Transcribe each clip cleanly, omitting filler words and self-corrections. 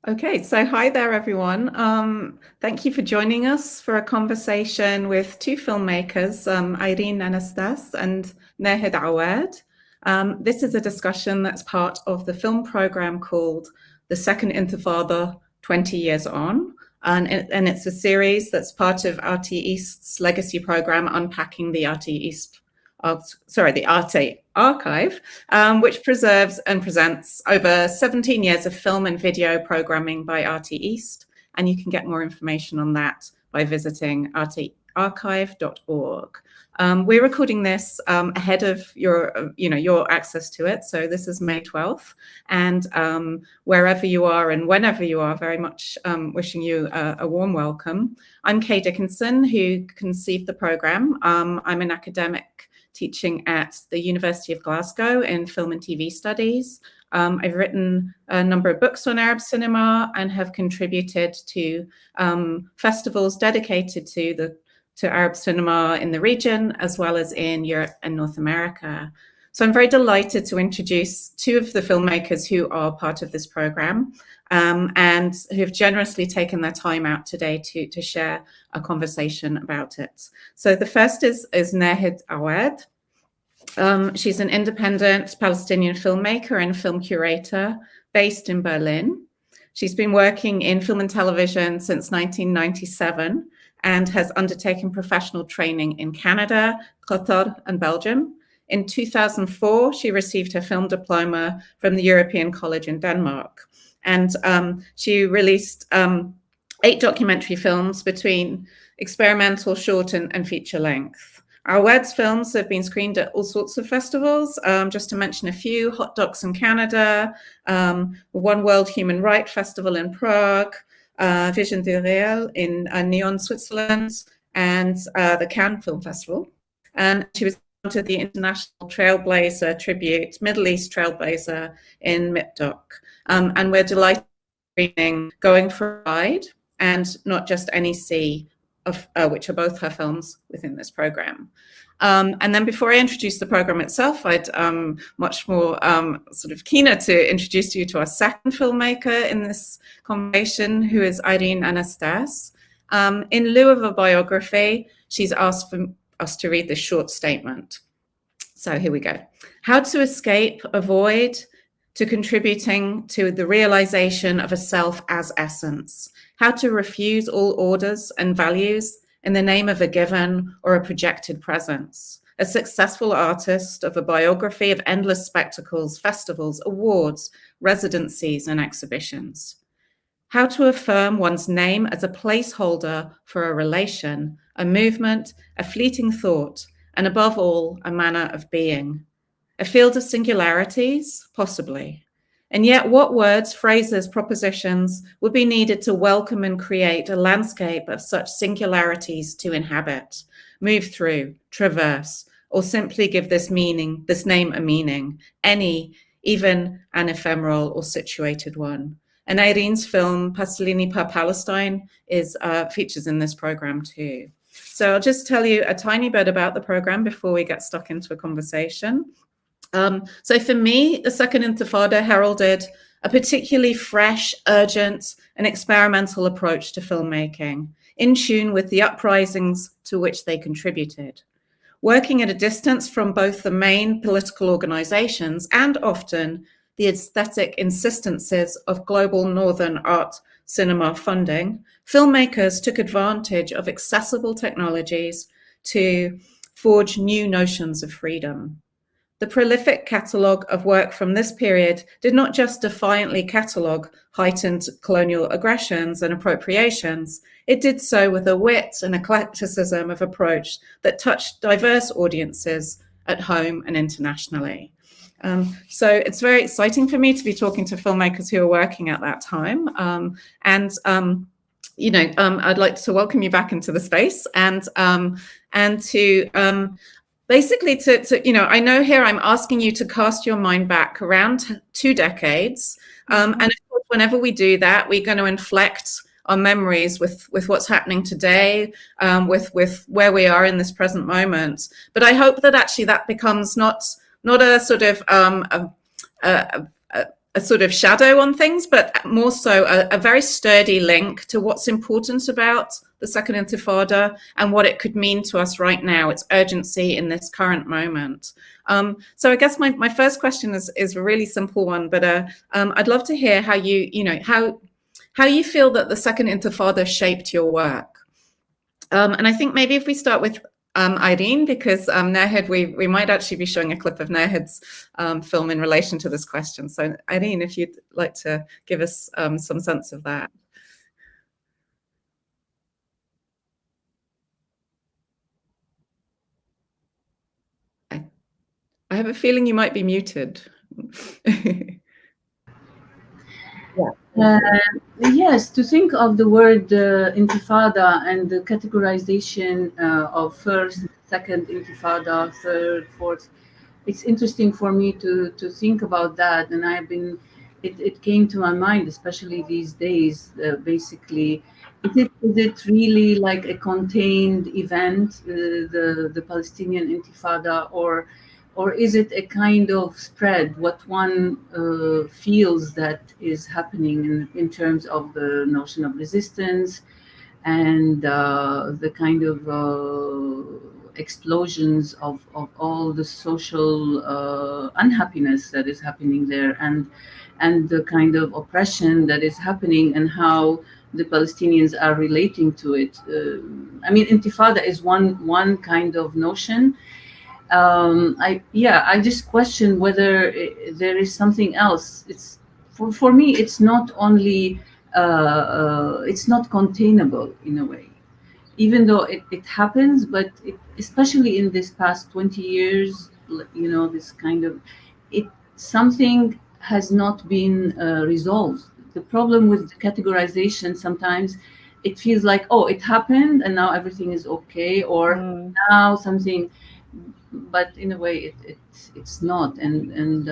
Okay, so hi there, everyone. Thank you for joining us for a conversation with two filmmakers, Ayreen Anastas and Nahid Awwad. This is a discussion that's part of the film program called The Second Intifada 20 Years On. And it's a series that's part of ArteEast's legacy program, Unpacking the the ArteArchive, which preserves and presents over 17 years of film and video programming by ArteEast. And you can get more information on that by visiting artearchive.org. We're recording this ahead of your access to it. So this is May 12th. And wherever you are and whenever you are, very much wishing you a warm welcome. I'm Kay Dickinson, who conceived the program. I'm an academic teaching at the University of Glasgow in film and TV studies. I've written a number of books on Arab cinema and have contributed to festivals dedicated to Arab cinema in the region, as well as in Europe and North America. So I'm very delighted to introduce two of the filmmakers who are part of this program and who have generously taken their time out today to share a conversation about it. So the first is Nahid Awwad. She's an independent Palestinian filmmaker and film curator based in Berlin. She's been working in film and television since 1997 and has undertaken professional training in Canada, Qatar, and Belgium. In 2004, she received her film diploma from the European College in Denmark. And she released 8 documentary films between experimental, short, and feature length. Awwad's films have been screened at all sorts of festivals. Just to mention a few: Hot Docs in Canada, One World Human Rights Festival in Prague, Vision du Réel in Nyon, Switzerland, and the Cannes Film Festival. And she was to the International Trailblazer Tribute, Middle East Trailblazer in MIPDOC. And we're delighted Going for a Ride and Not Just Any Sea, which are both her films within this program. And then before I introduce the program itself, I'd much more sort of keener to introduce you to our second filmmaker in this conversation, who is Ayreen Anastas. In lieu of a biography, she's asked for us to read this short statement. So here we go. How to escape, avoid, to contributing to the realization of a self as essence. How to refuse all orders and values in the name of a given or a projected presence. A successful artist of a biography of endless spectacles, festivals, awards, residencies, and exhibitions. How to affirm one's name as a placeholder for a relation, a movement, a fleeting thought, and above all, a manner of being. A field of singularities? Possibly. And yet what words, phrases, propositions would be needed to welcome and create a landscape of such singularities to inhabit, move through, traverse, or simply give this name a meaning, any, even an ephemeral or situated one. And Ayreen's film, Pasolini per Palestine, features in this program too. So I'll just tell you a tiny bit about the program before we get stuck into a conversation. So for me, the Second Intifada heralded a particularly fresh, urgent, and experimental approach to filmmaking, in tune with the uprisings to which they contributed. Working at a distance from both the main political organizations and often the aesthetic insistences of global northern art cinema funding, filmmakers took advantage of accessible technologies to forge new notions of freedom. The prolific catalogue of work from this period did not just defiantly catalogue heightened colonial aggressions and appropriations, it did so with a wit and eclecticism of approach that touched diverse audiences at home and internationally. So it's very exciting for me to be talking to filmmakers who are working at that time. I'd like to welcome you back into the space and to basically I know here I'm asking you to cast your mind back around 2 decades. And of course, whenever we do that, we're going to inflect our memories with what's happening today, with where we are in this present moment. But I hope that actually that becomes not a sort of a sort of shadow on things, but more so a very sturdy link to what's important about the Second Intifada and what it could mean to us right now, its urgency in this current moment. So I guess my first question is a really simple one, but I'd love to hear how how you feel that the Second Intifada shaped your work. And I think maybe if we start with Ayreen, because Nahed, we might actually be showing a clip of Nahed's film in relation to this question. So Ayreen, if you'd like to give us some sense of that. I have a feeling you might be muted. Yes, to think of the word intifada and the categorization of first, second intifada, third, fourth, it's interesting for me to think about that. And it came to my mind, especially these days, basically, is it really like a contained event, the Palestinian Intifada, or is it a kind of spread, what one feels that is happening in terms of the notion of resistance and the kind of explosions of all the social unhappiness that is happening there, and the kind of oppression that is happening, and how the Palestinians are relating to it. I mean, intifada is one kind of notion. I just question whether there is something else. It's for me, it's not only it's not containable in a way, even though it happens, but especially in this past 20 years, this kind of it something has not been resolved. The problem with the categorization, sometimes it feels like, oh, it happened and now everything is okay, or now something, but in a way it's not. And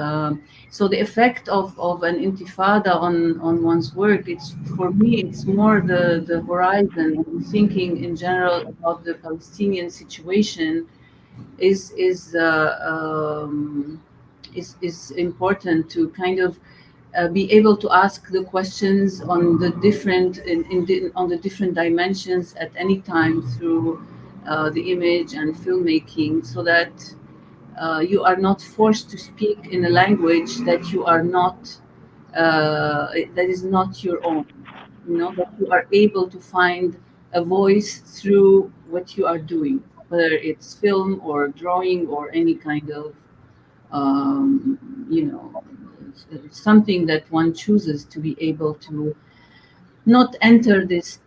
so the effect of an intifada on one's work, it's for me, it's more the horizon, thinking in general about the Palestinian situation is important to kind of be able to ask the questions on the different on the different dimensions at any time through the image and filmmaking, so that you are not forced to speak in a language that you are not that is not your own. That you are able to find a voice through what you are doing, whether it's film or drawing or any kind of you know something that one chooses to be able to not enter this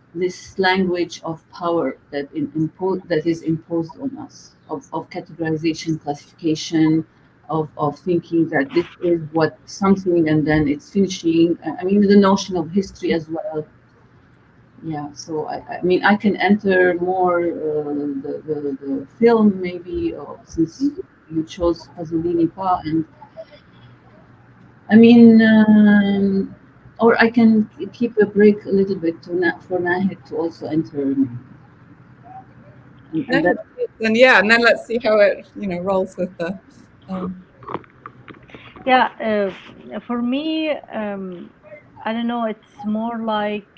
language of power that is imposed on us, of categorization, classification, of thinking that this is what something and then it's finishing. I mean, the notion of history as well. Yeah, so I mean, I can enter more the film, maybe, since you chose Pasolini Pa, and I mean, or I can keep a break a little bit for Nahid to also enter. And that, And yeah, and then let's see how it rolls with the. For me, I don't know. It's more like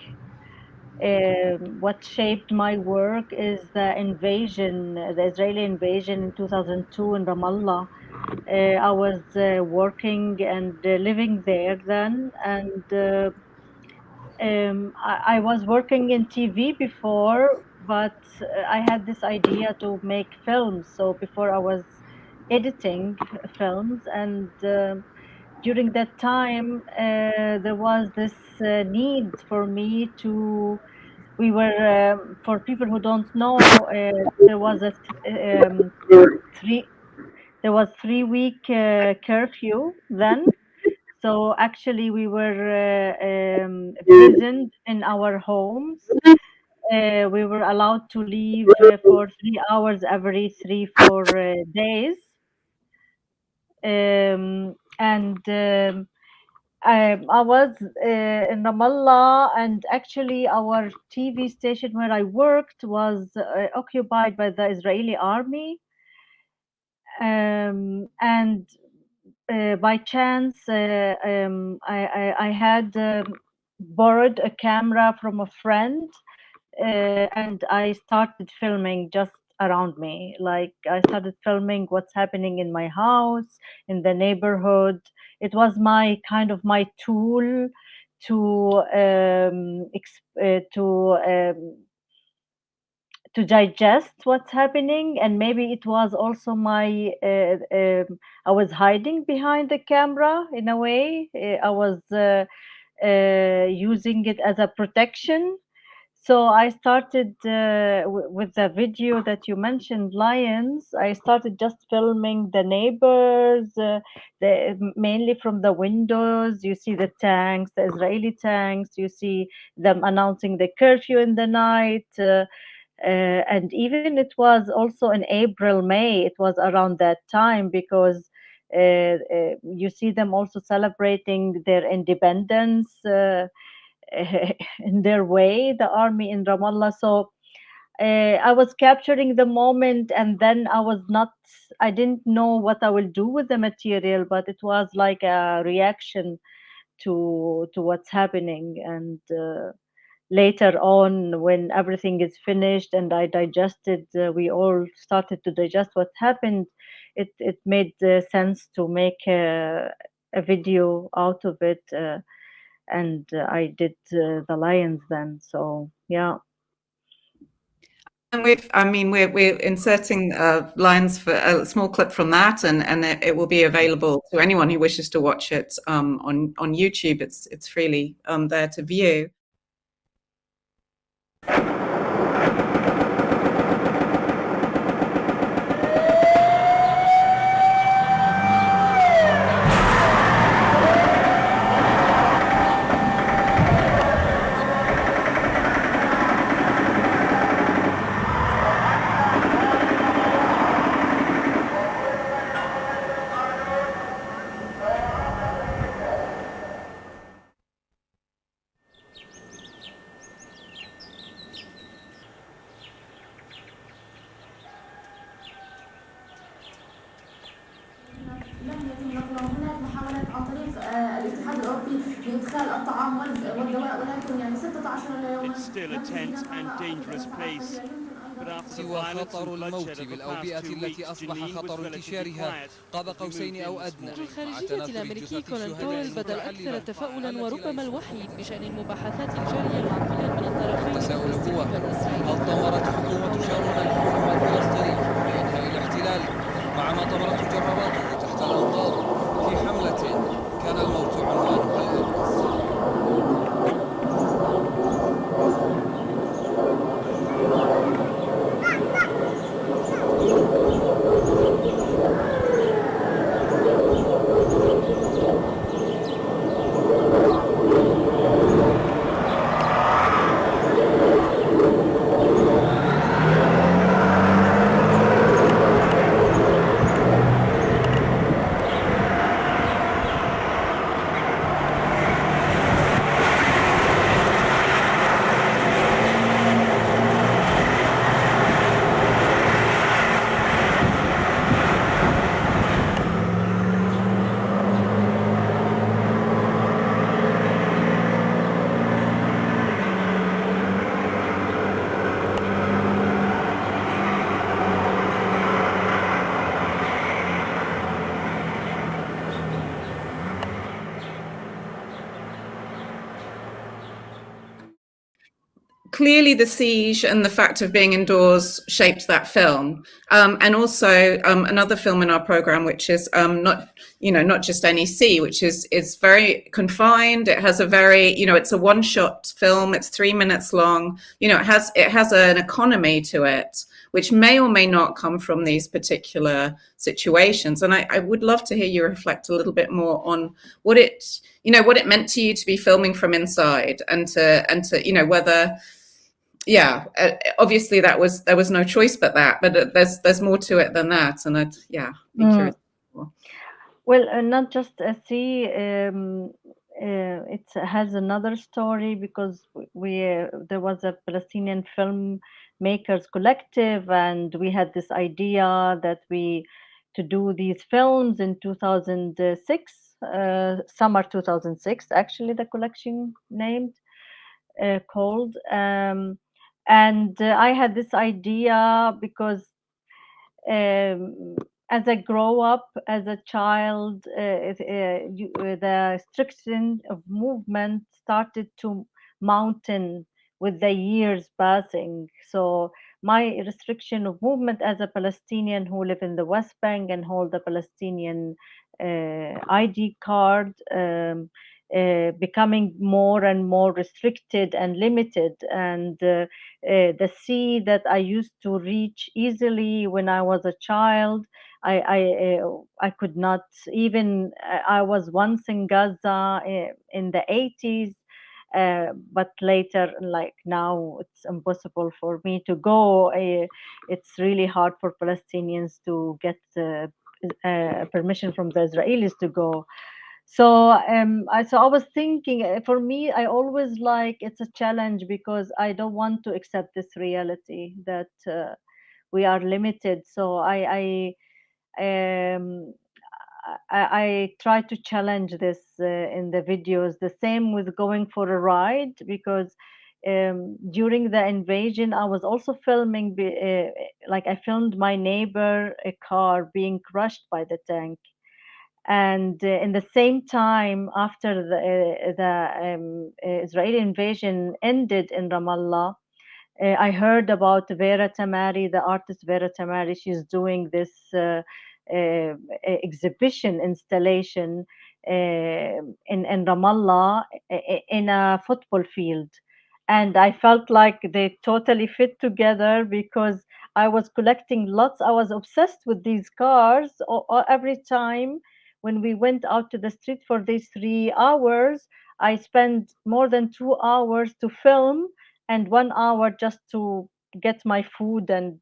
what shaped my work is the invasion, the Israeli invasion in 2002 in Ramallah. I was working and living there then, and I was working in TV before, but I had this idea to make films. So before I was editing films, and during that time, there was this need for me to. We were, for people who don't know, there was a three. There was 3 week curfew then. So actually, we were prisoned in our homes. We were allowed to leave for 3 hours every 3-4 days. I was in Ramallah, and actually, our TV station where I worked was occupied by the Israeli army. And by chance, I had borrowed a camera from a friend, and I started filming just around me. Like I started filming what's happening in my house, in the neighborhood. It was my kind of my tool to digest what's happening, and maybe it was also my I was hiding behind the camera in a way. I was using it as a protection. So I started with the video that you mentioned, lions. I started just filming the neighbors, mainly from the windows. You see the tanks, the Israeli tanks. You see them announcing the curfew in the night. And even it was also in April, May. It was around that time because you see them also celebrating their independence. In their way, the army in Ramallah. So I was capturing the moment, and then I didn't know what I will do with the material, but it was like a reaction to what's happening. And later on, when everything is finished and I digested, we all started to digest what happened. It made sense to make a video out of it. And I did the lions then. So yeah. And we're inserting lines for a small clip from that, and it will be available to anyone who wishes to watch it on YouTube. It's freely there to view. سوى خطر الموت بالأوبئة التي أصبح خطر انتشارها قاب قوسين أو أدنى. الخارجية الأمريكي كولين بويل بدا الأكثر تفاؤلا وربما الوحيد بشأن المباحثات الجارية العاقلة من الطرفين. التساؤل هو هل طورت حكومة شارون الحكم الفلسطيني لإنهاء الاحتلال مع ما طورته جرباته تحت الأنقاض في حملة كان الموت عنوانها الأبرز. Clearly, the siege and the fact of being indoors shaped that film, and also another film in our program, which is not just NEC, which is very confined. It has a very it's a one-shot film. It's 3 minutes long. It has an economy to it, which may or may not come from these particular situations. And I would love to hear you reflect a little bit more on what it meant to you to be filming from inside, and to whether. Yeah, obviously there was no choice but that, but there's more to it than that, and I'd be curious. Well, not just SE, it has another story because there was a Palestinian filmmakers collective, and we had this idea that we to do these films in 2006, summer 2006, actually the collection named called. And I had this idea because as I grow up as a child, the restriction of movement started to mountain with the years passing. So my restriction of movement as a Palestinian who live in the West Bank and hold the Palestinian ID card, becoming more and more restricted and limited. And the sea that I used to reach easily when I was a child, I could not even. I was once in Gaza in the 80s, but later, like now, it's impossible for me to go. It's really hard for Palestinians to get permission from the Israelis to go. So I was thinking, for me, I always like, it's a challenge because I don't want to accept this reality that we are limited. So I try to challenge this in the videos. The same with going for a ride, because during the invasion, I was also filming, like I filmed my neighbor, a car being crushed by the tank. And in the same time, after the Israeli invasion ended in Ramallah, I heard about Vera Tamari, the artist Vera Tamari. She's doing this exhibition installation in Ramallah in a football field. And I felt like they totally fit together because I was collecting lots. I was obsessed with these cars. Every time when we went out to the street for these 3 hours, I spent more than 2 hours to film and 1 hour just to get my food and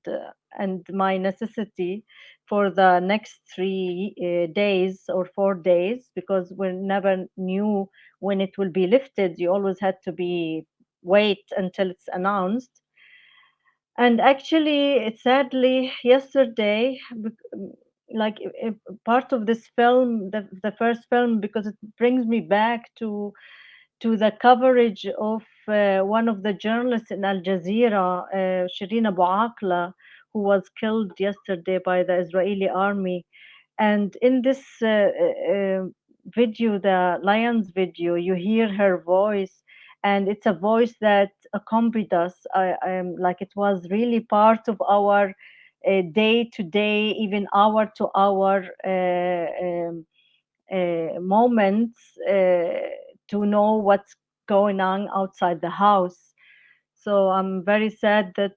my necessity for the next 3 days or 4 days, because we never knew when it will be lifted. You always had to be wait until it's announced. And actually, sadly, yesterday, like part of this film, the first film, because it brings me back to the coverage of one of the journalists in Al Jazeera, Shireen Abu Aqla, who was killed yesterday by the Israeli army. And in this video, the Lions video, you hear her voice, and it's a voice that accompanied us. Like it was really part of our day to day, even hour to hour moments to know what's going on outside the house. So I'm very sad that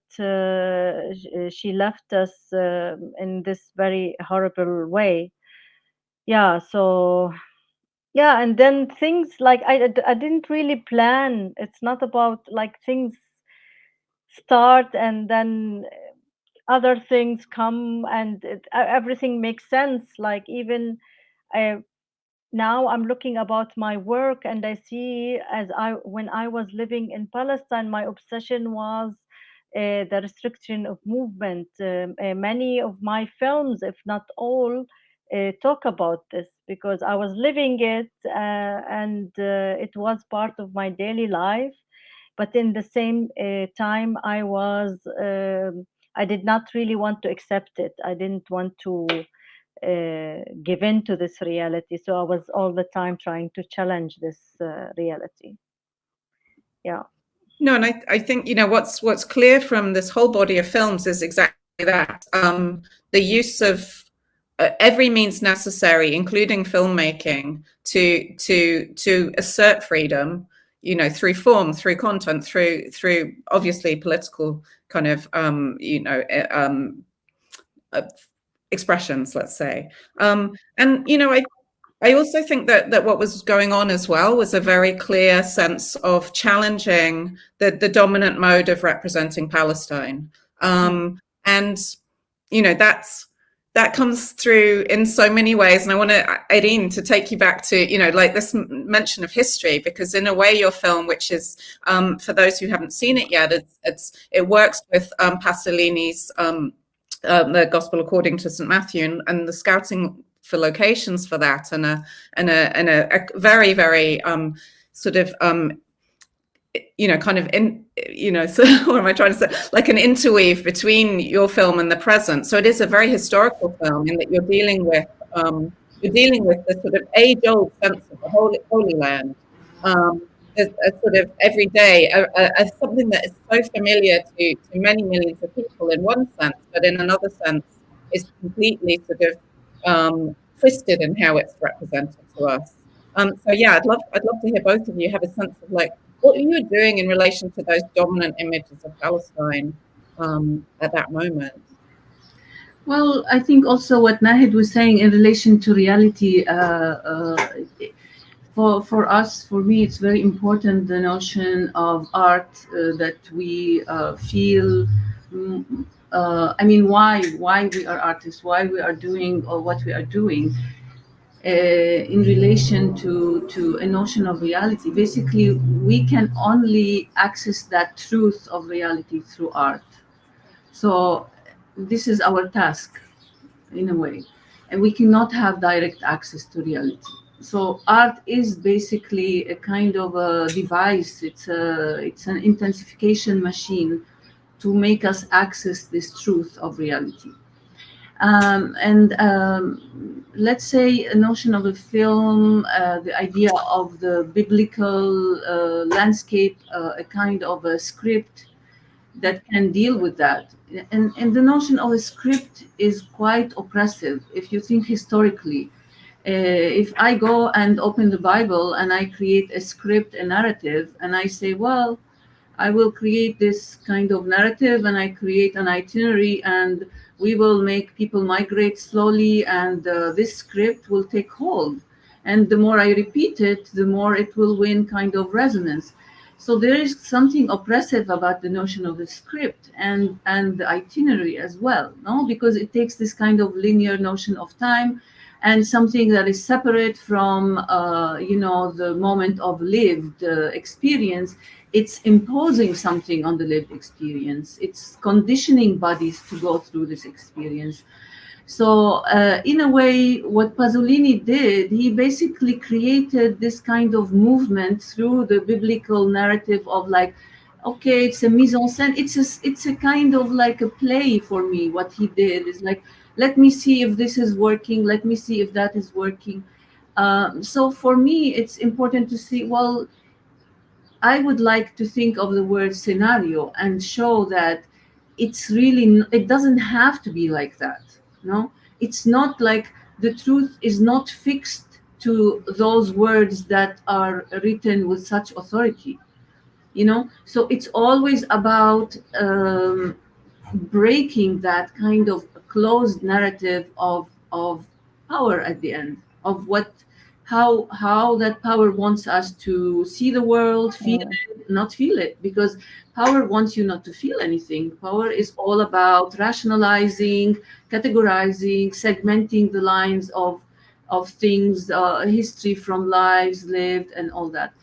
she left us in this very horrible way. Yeah, so yeah, and then things like I didn't really plan. It's not about like things start and then other things come and everything makes sense. Like even now I'm looking about my work and I see when I was living in Palestine, my obsession was the restriction of movement. Many of my films, if not all, talk about this because I was living it and it was part of my daily life. But in the same time, I did not really want to accept it. I didn't want to give in to this reality. So I was all the time trying to challenge this reality. Yeah. No, and I think, you know, what's clear from this whole body of films is exactly that. The use of every means necessary, including filmmaking, to assert freedom, you know, through form, through content, through obviously political kind of, expressions, let's say. And, you know, I also think that what was going on as well was a very clear sense of challenging the dominant mode of representing Palestine. And, you know, that comes through in so many ways. And I want Ayreen, to take you back to, you know, like this mention of history, because in a way your film, which is, for those who haven't seen it yet, it works with Pasolini's the Gospel according to St. Matthew, and the scouting for locations for that, and a very, very sort of kind of so what am I trying to say? Like an interweave between your film and the present. So it is a very historical film in that you're dealing with the sort of age-old sense of the Holy Land. There's a sort of everyday, something that is so familiar to many millions of people in one sense, but in another sense is completely sort of twisted in how it's represented to us. So yeah, I'd love to hear both of you have a sense of like what you were doing in relation to those dominant images of Palestine at that moment. Well, I think also what Nahid was saying in relation to reality, for us, for me, it's very important, the notion of art that we feel. I mean, why we are artists, why we are doing or what we are doing. In relation to a notion of reality. Basically, we can only access that truth of reality through art. So this is our task, in a way, and we cannot have direct access to reality. So art is basically a kind of a device. It's an intensification machine to make us access this truth of reality. Let's say a notion of a film, the idea of the biblical landscape, a kind of a script that can deal with that. And the notion of a script is quite oppressive if you think historically. If I go and open the Bible and I create a script, a narrative, and I say, well, I will create this kind of narrative and I create an itinerary and we will make people migrate slowly and this script will take hold. And the more I repeat it, the more it will win kind of resonance. So there is something oppressive about the notion of the script and the itinerary as well, no? Because it takes this kind of linear notion of time and something that is separate from, the moment of lived experience. It's imposing something on the lived experience. It's conditioning bodies to go through this experience. So in a way, what Pasolini did, he basically created this kind of movement through the biblical narrative of like, okay, it's a mise en scène. It's a kind of like a play for me. What he did is like, let me see if this is working. Let me see if that is working. So for me, it's important to see, well, I would like to think of the word scenario and show that it doesn't have to be like that. No, it's not like the truth is not fixed to those words that are written with such authority, so it's always about breaking that kind of closed narrative of power at the end, of how that power wants us to see the world, feel it, not feel it, because power wants you not to feel anything. Power is all about rationalizing, categorizing, segmenting the lines of things, history from lives lived and all that.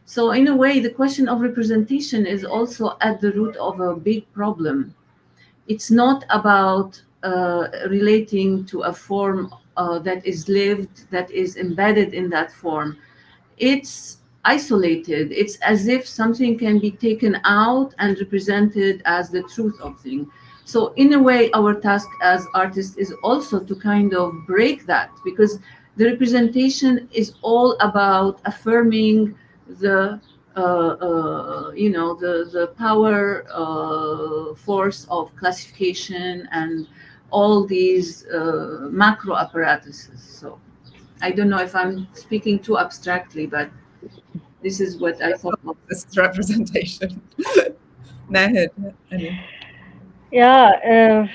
So in a way, the question of representation is also at the root of a big problem. It's not about relating to a form that is lived, that is embedded in that form. It's isolated. It's as if something can be taken out and represented as the truth of things. So in a way, our task as artists is also to kind of break that, because the representation is all about affirming the the power force of classification and all these macro apparatuses. So I don't know if I'm speaking too abstractly, but this is what I thought of. This is representation. Nahid. Yeah,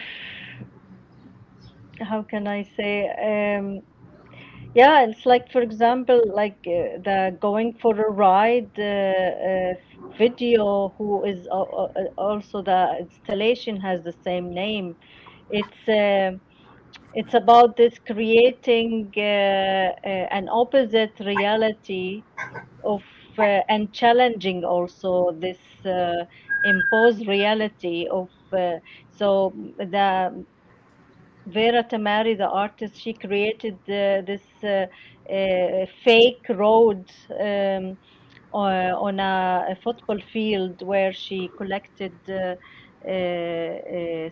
how can I say? Yeah, it's like, for example, like the Going for a Ride video, who is also the installation has the same name. It's about this creating an opposite reality of and challenging also this imposed reality of so Vera Tamari, the artist, she created this fake road on a football field where she collected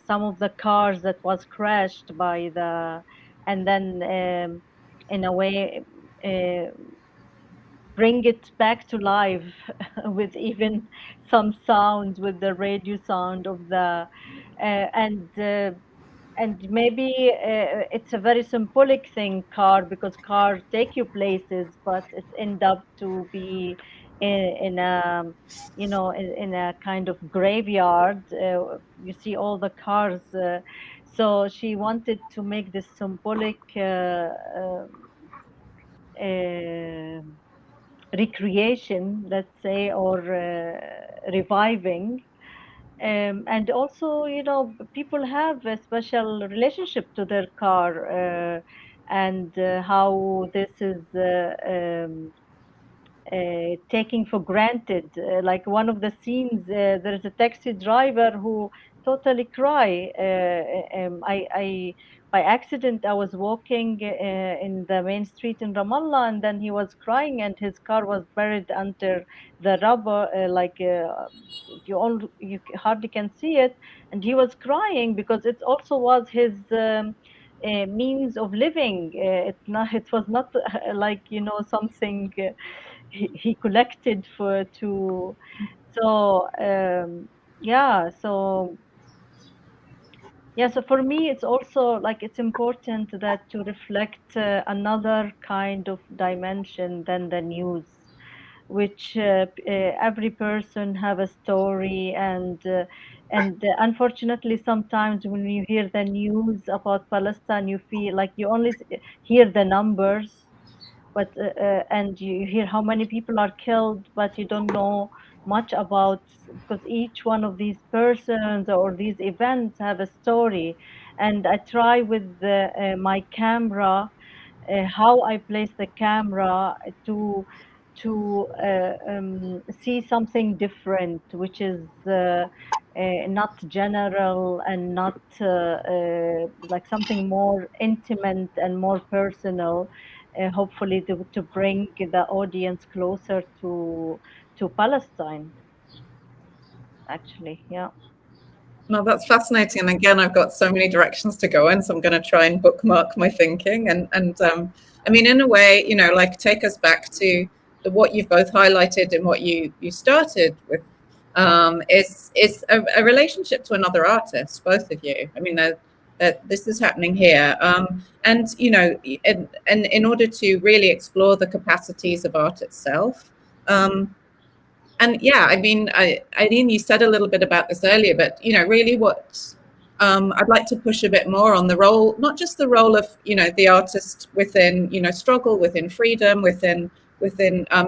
some of the cars that was crashed by the, and then in a way bring it back to life with even some sounds, with the radio sound of the and maybe it's a very symbolic thing, car, because cars take you places, but it's end up to be in a, you know, in a kind of graveyard. You see all the cars. So she wanted to make this symbolic recreation, let's say, or reviving. And also, you know, people have a special relationship to their car, and how this is taking for granted. Like one of the scenes, there's a taxi driver who totally cry. I by accident I was walking in the main street in Ramallah, and then he was crying, and his car was buried under the rubber, you hardly can see it, and he was crying because it also was his. Means of living. It was not like, you know, something he collected for to. So yeah, so yeah, so for me it's also like it's important that to reflect another kind of dimension than the news, which every person have a story, and unfortunately sometimes when you hear the news about Palestine, you feel like you only hear the numbers, but and you hear how many people are killed, but you don't know much about, because each one of these persons or these events have a story. And I try with my camera, how I place the camera to see something different, which is not general, and not like something more intimate and more personal, hopefully to bring the audience closer to Palestine, actually. Yeah. No, that's fascinating. And again, I've got so many directions to go in, so I'm going to try and bookmark my thinking. And I mean, in a way, you know, like take us back to what you've both highlighted and what you started with, is a relationship to another artist, both of you. I mean, that this is happening here, and you know, and in order to really explore the capacities of art itself. And yeah, I mean, Ayreen, you said a little bit about this earlier, but you know, really, what I'd like to push a bit more on the role, not just the role of, you know, the artist within, you know, struggle, within freedom, within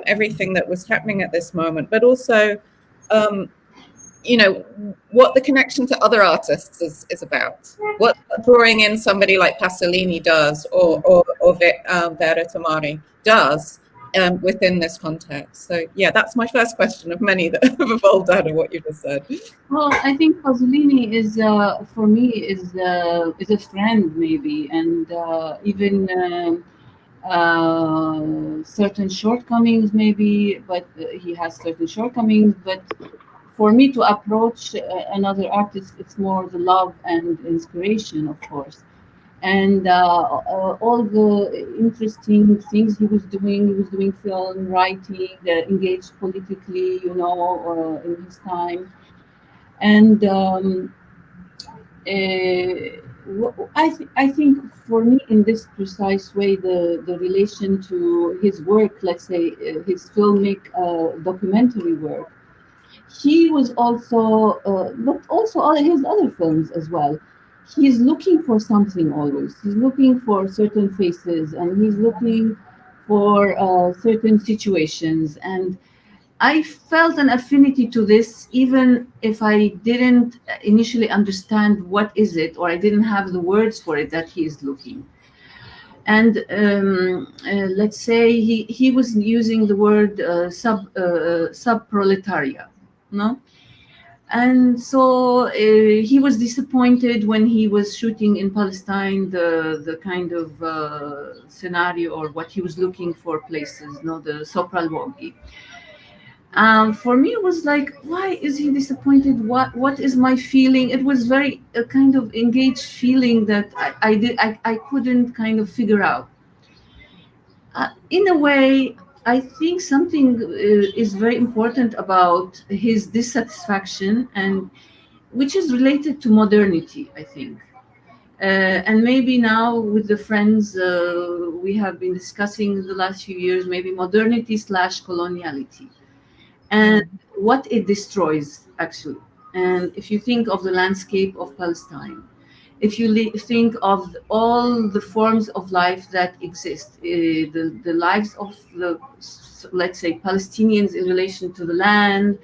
everything that was happening at this moment, but also, you know, what the connection to other artists is about. What drawing in somebody like Pasolini does, or Vera Tamari does. Within this context. So yeah, that's my first question of many that have evolved out of what you just said. Well, I think Pasolini is, for me, is a friend maybe, and even certain shortcomings maybe, but he has certain shortcomings. But for me to approach another artist, it's more the love and inspiration, of course. And all the interesting things he was doing film, writing, engaged politically, you know, in his time. And I think for me, in this precise way, the relation to his work, let's say his filmic documentary work, he was also, but also all his other films as well. He's looking for something always. He's looking for certain faces, and he's looking for certain situations. And I felt an affinity to this, even if I didn't initially understand what is it, or I didn't have the words for it that he is looking. And let's say he was using the word sub-proletariat, no? And so he was disappointed when he was shooting in Palestine the kind of scenario or what he was looking for places, the Sopra al-Wagi. For me, it was like, why is he disappointed? What is my feeling? It was very a kind of engaged feeling that I couldn't kind of figure out. In a way, I think something is very important about his dissatisfaction, and which is related to modernity, I think. And maybe now with the friends we have been discussing in the last few years, maybe modernity / coloniality, and what it destroys actually. And if you think of the landscape of Palestine, if you think of all the forms of life that exist, the lives of the, let's say, Palestinians in relation to the land,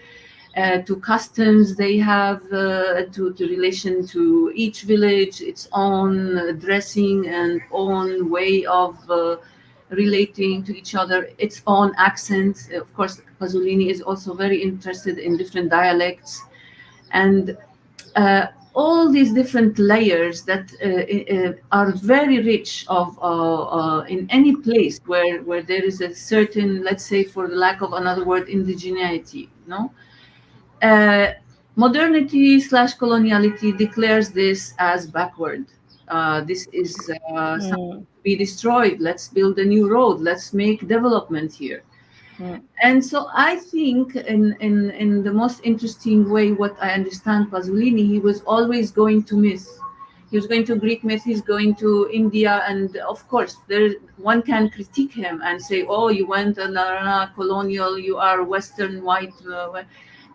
to customs they have, to relation to each village, its own dressing and own way of relating to each other, its own accents. Of course, Pasolini is also very interested in different dialects, and all these different layers that are very rich of in any place where there is a certain, let's say, for the lack of another word, indigeneity. Modernity / coloniality declares this as backward. This is something to be destroyed. Let's build a new road. Let's make development here. And so I think in the most interesting way, what I understand Pasolini, he was always going to myth. He was going to Greek myth, he's going to India, and of course, one can critique him and say, oh, you went colonial, you are Western white.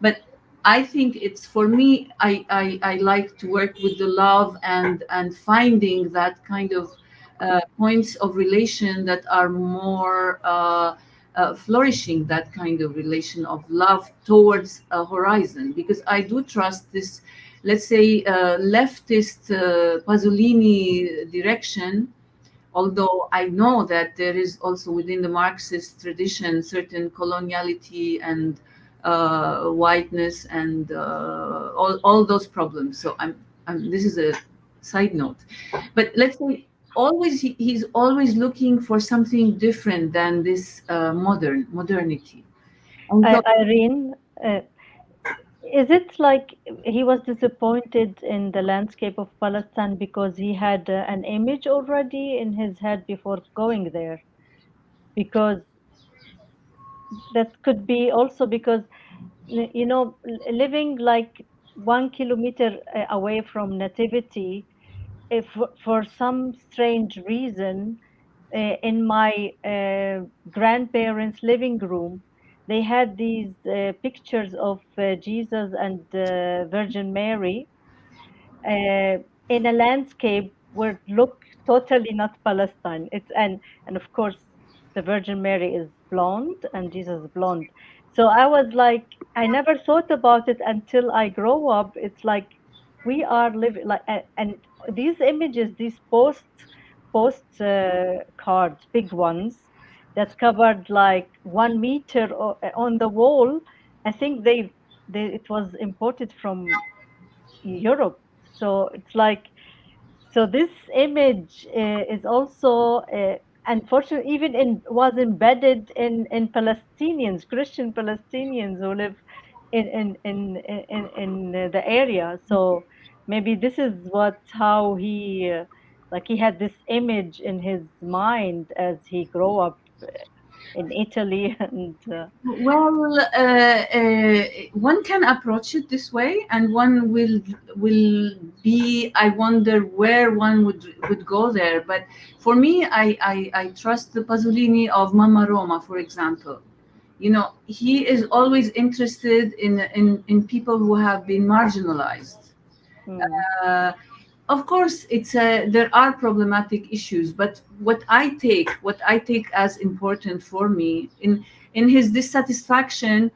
But I think it's, for me, I like to work with the love and finding that kind of points of relation that are more flourishing, that kind of relation of love towards a horizon, because I do trust this, let's say, leftist Pasolini direction, although I know that there is also within the Marxist tradition certain coloniality and whiteness and all those problems. So this is a side note, but let's say he's always looking for something different than this modernity. Ayreen, is it like he was disappointed in the landscape of Palestine because he had an image already in his head before going there? Because that could be also because, living like 1 kilometer away from Nativity, if for some strange reason, in my grandparents' living room, they had these pictures of Jesus and Virgin Mary in a landscape where look totally not Palestine. And of course, the Virgin Mary is blonde and Jesus is blonde. So I was like, I never thought about it until I grow up. It's like we are living like, and these images, these post cards, big ones that covered like 1 meter on the wall. I think it was imported from Europe. So it's like, so this image is also unfortunately was embedded in Palestinians, Christian Palestinians who live in the area. So maybe this is how he like he had this image in his mind as he grew up in Italy and well, one can approach it this way, and one will be, I wonder where one would go there. But for me, I trust the Pasolini of Mama Roma, for example. He is always interested in people who have been marginalized. Of course, there are problematic issues, but what I take as important for me in his dissatisfaction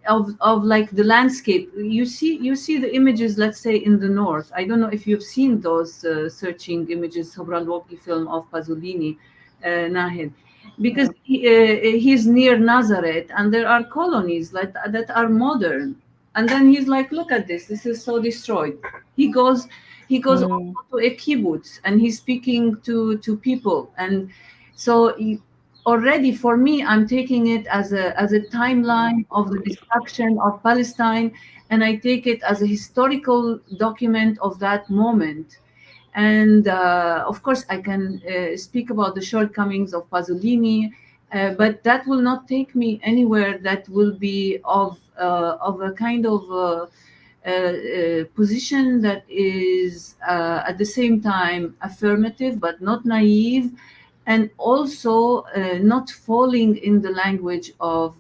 of like the landscape, you see the images, let's say in the north. I don't know if you've seen those searching images, Sopra al-Wagi film of Pasolini, Nahid, because he's near Nazareth, and there are colonies that are modern. And then he's like, look at this. This is so destroyed. He goes also to a kibbutz, and he's speaking to people. And so already for me, I'm taking it as a timeline of the destruction of Palestine, and I take it as a historical document of that moment. And of course, I can speak about the shortcomings of Pasolini, but that will not take me anywhere that will be of a kind of position that is at the same time affirmative but not naive, and also not falling in the language of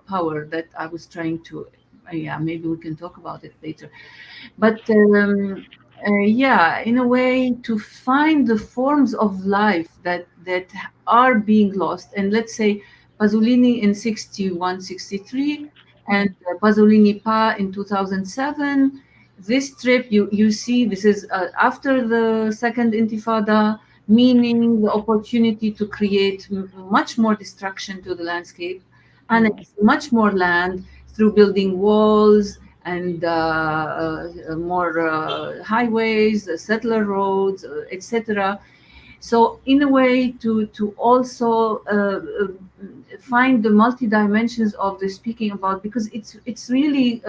power that I was trying to. Yeah, maybe we can talk about it later. But yeah, in a way, to find the forms of life that are being lost. And let's say Pasolini in 61, 63, and Pasolini Pa in 2007. This trip, you see, this is after the Second Intifada, meaning the opportunity to create much more destruction to the landscape, and much more land through building walls and more highways, settler roads, etc. So in a way to also find the multi dimensions of the speaking about, because it's really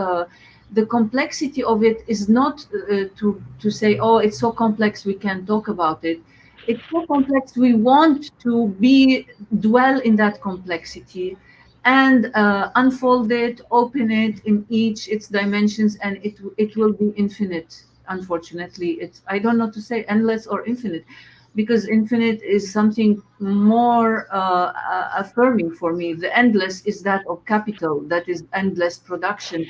the complexity of it is not to say, oh, it's so complex we can't talk about it. It's so complex we want to dwell in that complexity and unfold it, open it in each its dimensions, and it will be infinite. Unfortunately, it's, I don't know to say endless or infinite, because infinite is something more affirming for me. The endless is that of capital, that is endless production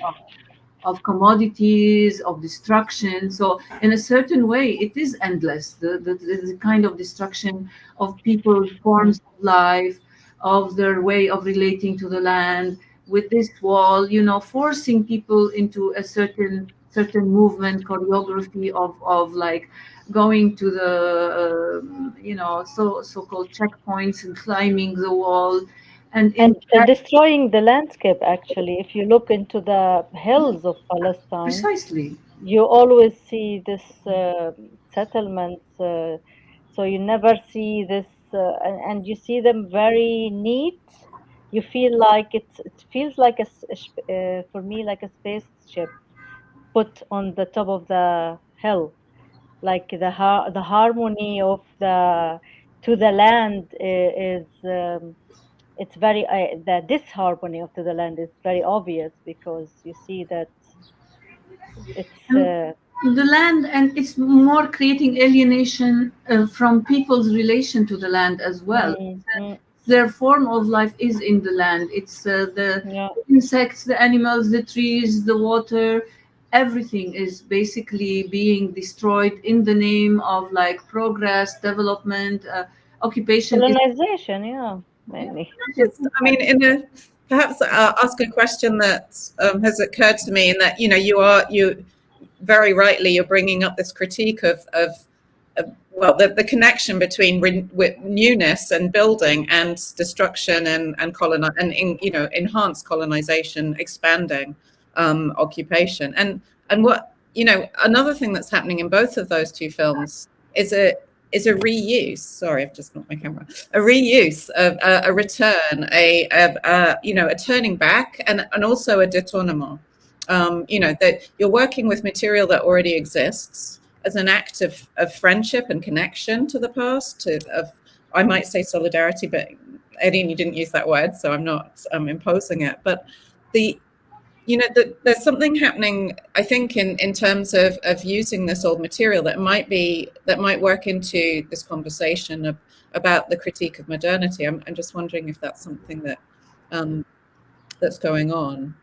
of commodities, of destruction. So in a certain way, it is endless, the kind of destruction of people's forms of life, of their way of relating to the land, with this wall, forcing people into a certain movement, choreography of like going to the so-called checkpoints and climbing the wall, and destroying the landscape. Actually, if you look into the hills of Palestine, precisely, you always see this settlements. So you never see this, and you see them very neat. You feel like it feels like for me like a spaceship put on the top of the hill, like the harmony of the to the land is. It's very the disharmony of to the land is very obvious, because you see that it's the land, and it's more creating alienation from people's relation to the land as well. Their form of life is in the land. It's the insects, the animals, the trees, the water, everything is basically being destroyed in the name of like progress, development, occupation, colonization. Yeah, mainly. I mean, perhaps I'll ask a question that has occurred to me, in that you very rightly, you're bringing up this critique of well, the connection between newness and building and destruction and enhanced colonization, expanding occupation, and what another thing that's happening in both of those two films is a reuse. Sorry, I've just knocked my camera. A reuse of a return, a turning back, and also a détournement. That you're working with material that already exists as an act of friendship and connection to the past, I might say solidarity, but Ayreen, you didn't use that word, so I'm not imposing it. But there's something happening, I think, in terms of using this old material that might work into this conversation about the critique of modernity. I'm just wondering if that's something that that's going on.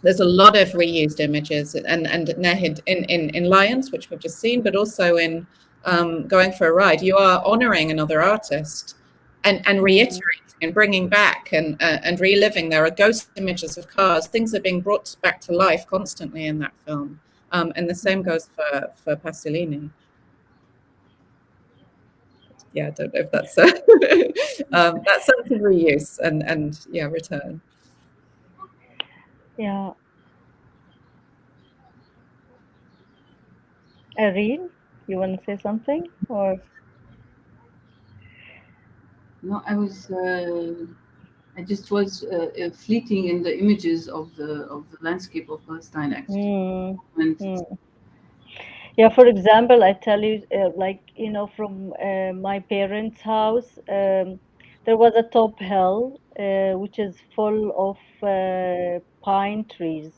There's a lot of reused images, and Nahid in Lions, which we've just seen, but also in Going for a Ride. You are honoring another artist and reiterating and bringing back and reliving. There are ghost images of cars. Things are being brought back to life constantly in that film, and the same goes for Pasolini. Yeah, I don't know if that's that sense of reuse and return. Yeah. Ayreen, you want to say something? Or No, I just was fleeting in the images of the landscape of Palestine, actually. Hmm. And Yeah, for example, I tell you, from my parents' house, there was a top hill which is full of pine trees,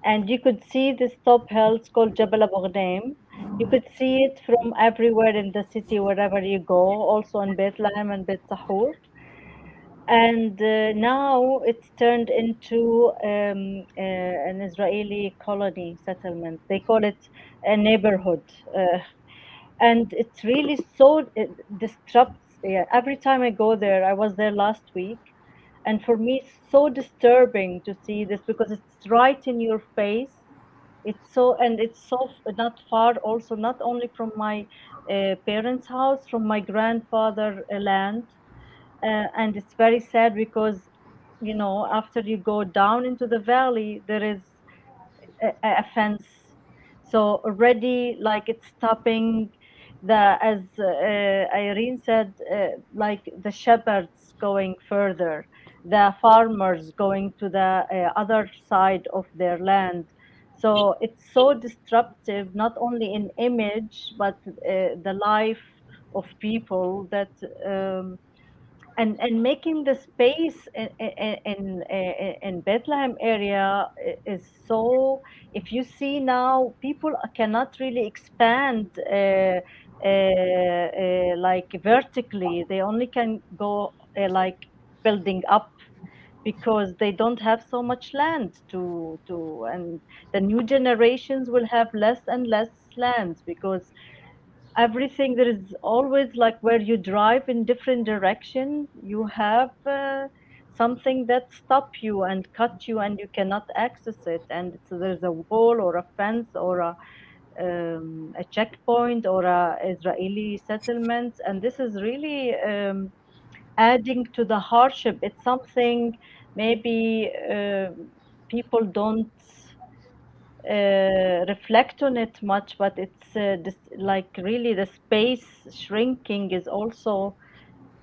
and you could see this top hill. It's called Jabal Abu Ghnaim. You could see it from everywhere in the city, wherever you go, also in Bethlehem and Beit Sahur. And now it's turned into an Israeli colony settlement. They call it a neighborhood. And it's really so it disrupts. Yeah, every time I go there, I was there last week, and for me, it's so disturbing to see this because it's right in your face. It's not far. Also, not only from my parents' house, from my grandfather land, and it's very sad because after you go down into the valley, there is a fence. So already, like, it's stopping as Irene said, like the shepherds going further, the farmers going to the other side of their land. So it's so disruptive, not only in image, but the life of people that. And making the space in Bethlehem area is so. If you see now, people cannot really expand like vertically. They only can go like building up because they don't have so much land and the new generations will have less and less land because everything there is always like where you drive in different direction you have something that stop you and cut you and you cannot access it, and so there's a wall or a fence or a checkpoint or a Israeli settlement, and this is really adding to the hardship. It's something maybe people don't reflect on it much, but it's like really the space shrinking is also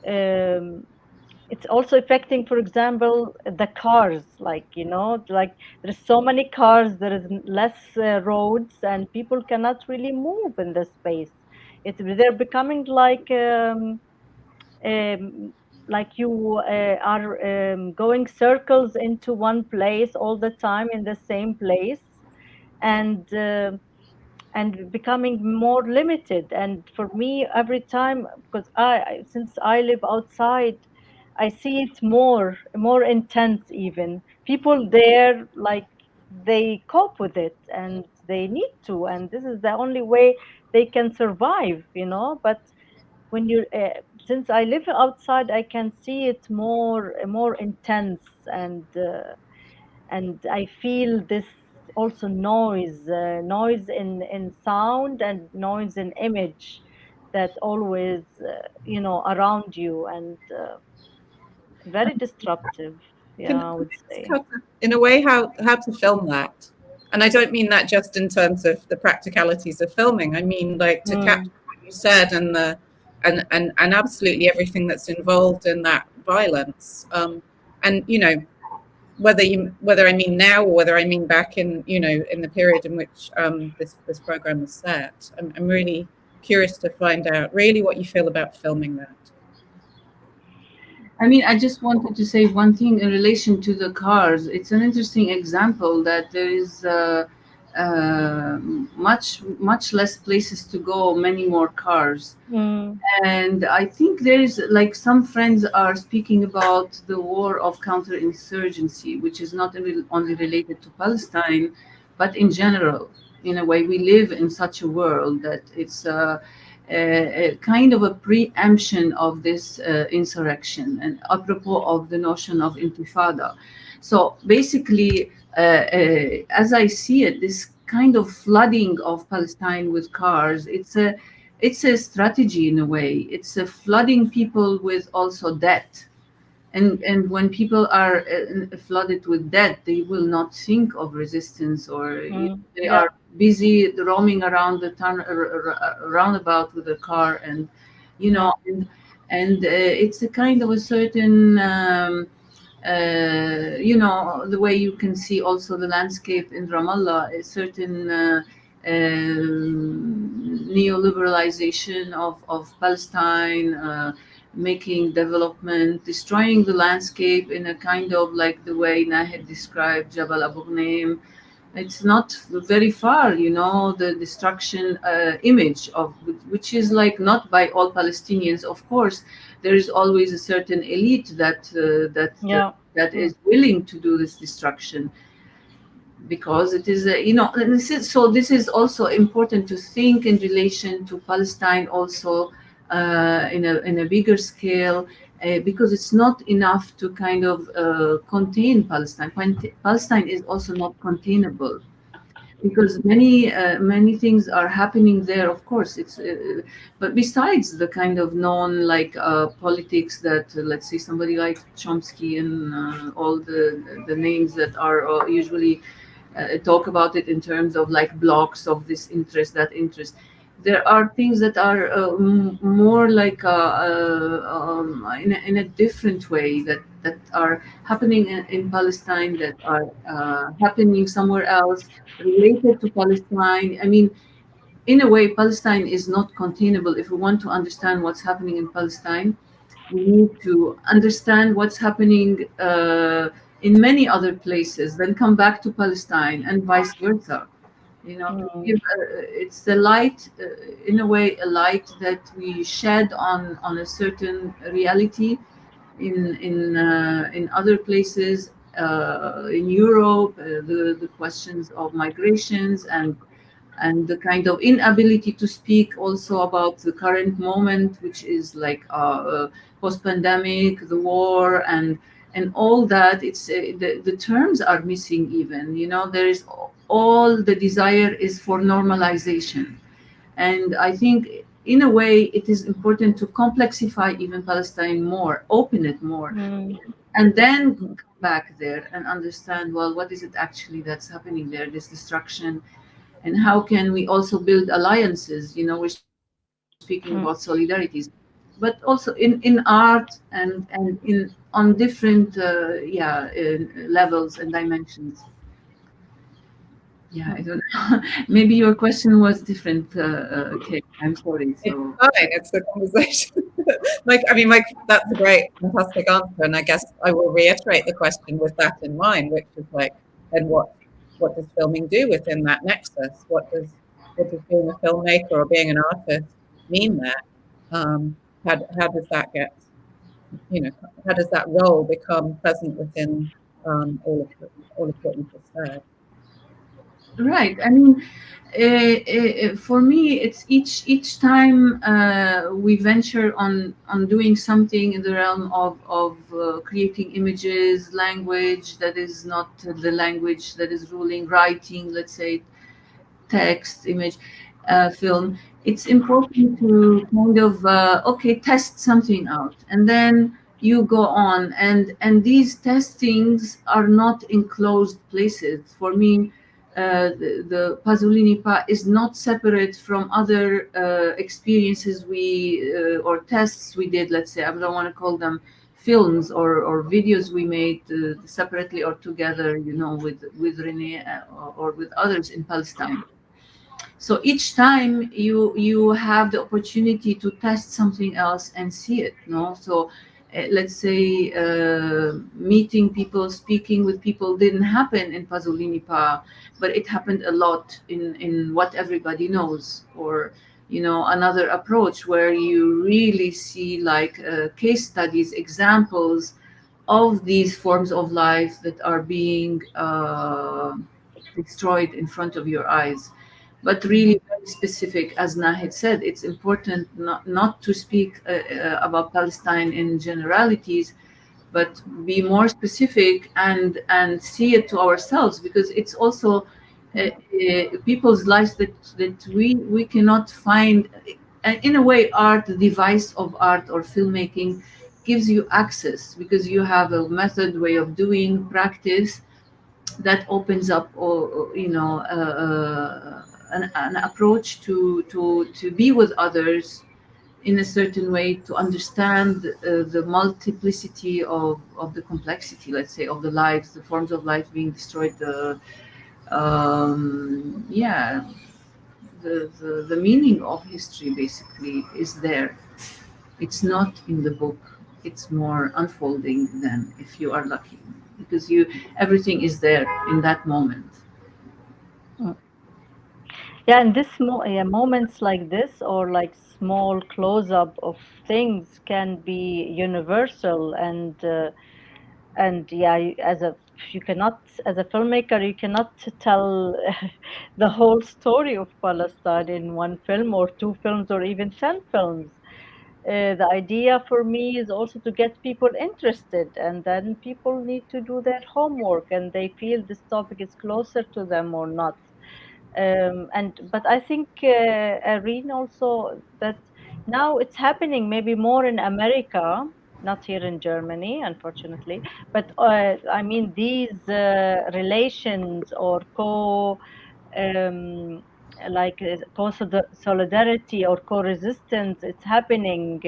um, it's also affecting, for example, the cars. Like like there's so many cars, there is less roads, and people cannot really move in the space. They're becoming like you are going circles into one place all the time in the same place, and becoming more limited. And for me, every time, because since I live outside, I see it more intense. Even people there, like, they cope with it and they need to, and this is the only way they can survive, but when you since I live outside, I can see it more intense, and I feel this also noise in sound and noise in image that always around you, and very disruptive. Can Yeah, I would say. in a way, how to film that? And I don't mean that just in terms of the practicalities of filming. I mean, like, to capture what you said and and absolutely everything that's involved in that violence. And whether I mean now or whether I mean back in in the period in which this program was set. I'm really curious to find out really what you feel about filming that. I mean, I just wanted to say one thing in relation to the cars. It's an interesting example that there is much less places to go, many more cars. And I think there is, like, some friends are speaking about the war of counterinsurgency, which is not only related to Palestine, but in general. In a way, we live in such a world that it's a kind of a preemption of this insurrection, and apropos of the notion of intifada. So basically, as I see it, this kind of flooding of Palestine with cars, it's a strategy in a way. It's a flooding people with also debt. And when people are flooded with debt, they will not think of resistance, or they are busy roaming around the roundabout with a car, and it's a kind of a certain the way you can see also the landscape in Ramallah, a certain neoliberalization of Palestine, making development, destroying the landscape in a kind of like the way Nahid described Jabal Abu Ghnaim. It's not very far, the destruction image of which is like not by all Palestinians. Of course, there is always a certain elite that is willing to do this destruction, because it is this is also important to think in relation to Palestine also in a bigger scale, because it's not enough to kind of contain Palestine. Palestine is also not containable, because many things are happening there. Of course, it's but besides the kind of known politics that let's say somebody like Chomsky and all the names that are usually talk about it in terms of like blocks of this interest, that interest. There are things that are more like in a different way that are happening in Palestine, that are happening somewhere else related to Palestine. I mean, in a way, Palestine is not containable. If we want to understand what's happening in Palestine, we need to understand what's happening in many other places, then come back to Palestine, and vice versa. It's the light, in a way, a light that we shed on a certain reality in other places, in Europe, the questions of migrations and the kind of inability to speak also about the current moment, which is like post-pandemic, the war, and all that. It's the terms are missing even. There is all the desire is for normalization, and I think in a way it is important to complexify even Palestine more, open it more, and then come back there and understand, well, what is it actually that's happening there, this destruction, and how can we also build alliances? We're speaking about solidarities, but also in art and on different levels and dimensions. I don't know. Maybe your question was different, Kay. I'm sorry. So it's the conversation. That's a great, fantastic answer, and I guess I will reiterate the question with that in mind, which is like, then what does filming do within that nexus? What does being a filmmaker or being an artist mean there? How does that get, how does that role become present within all of what you just said? Right. I mean, for me, it's each time we venture on doing something in the realm of creating images, language that is not the language that is ruling, writing, let's say, text, image, film. It's important to kind of test something out, and then you go on, and these testings are not enclosed places. For me, the Pasolini Pa is not separate from other experiences or tests we did. Let's say, I don't want to call them films or videos we made separately or together, with Renee or with others in Palestine. So each time you have the opportunity to test something else and see it. So let's say meeting people, speaking with people didn't happen in Pasolini Pa, but it happened a lot in What Everybody Knows, or another approach where you really see like case studies, examples of these forms of life that are being destroyed in front of your eyes. But really very specific, as Nahid said, it's important not to speak about Palestine in generalities, but be more specific and see it to ourselves, because it's also people's lives that we cannot find. And in a way, art, the device of art or filmmaking, gives you access, because you have a method, way of doing, practice that opens up, or an approach to be with others in a certain way, to understand the multiplicity of the complexity, let's say, of the lives, the forms of life being destroyed, the meaning of history basically is there. It's not in the book. It's more unfolding than if you are lucky, because everything is there in that moment. Yeah, and moments like this, or like small close-up of things, can be universal, and yeah, you cannot, as a filmmaker, you cannot tell the whole story of Palestine in one film or two films or even 10 films. The idea for me is also to get people interested, and then people need to do their homework, and they feel this topic is closer to them or not. But I think, Ayreen, also, that now it's happening maybe more in America, not here in Germany, unfortunately. But I mean, these relations or like co-solidarity or co-resistance, it's happening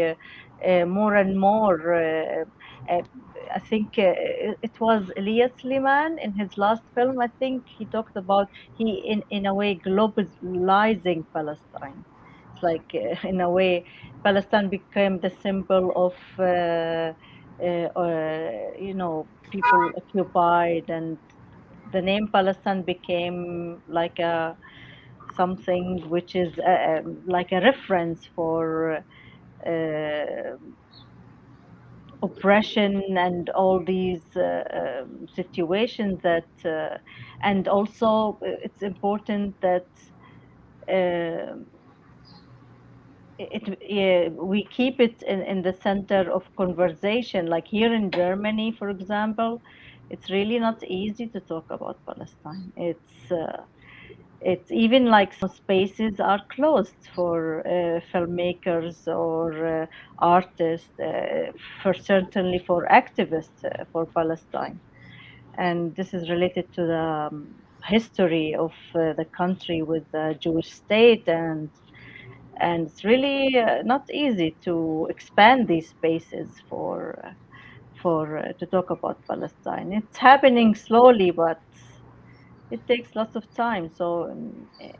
more and more. Uh, I think it was Elias Liman in his last film. I think he talked about in a way globalizing Palestine. It's like in a way Palestine became the symbol of people occupied, and the name Palestine became like a something which is like a reference for oppression and all these situations that and also it's important that we keep it in the center of conversation. Like here in Germany, for example, it's really not easy to talk about Palestine. It's even like some spaces are closed for filmmakers or artists, certainly for activists for Palestine. And this is related to the history of the country with the Jewish state, and it's really not easy to expand these spaces for to talk about Palestine. It's happening slowly, but it takes lots of time. So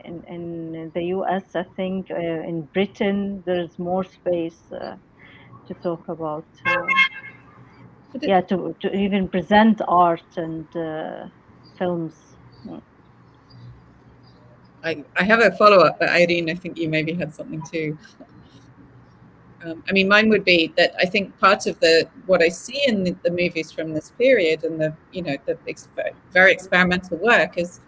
in the US, I think in Britain, there's more space to talk about. To even present art and films. I have a follow-up, but Ayreen, I think you maybe had something too. I mean, mine would be that I think part of what I see in the movies from this period and the very experimental work is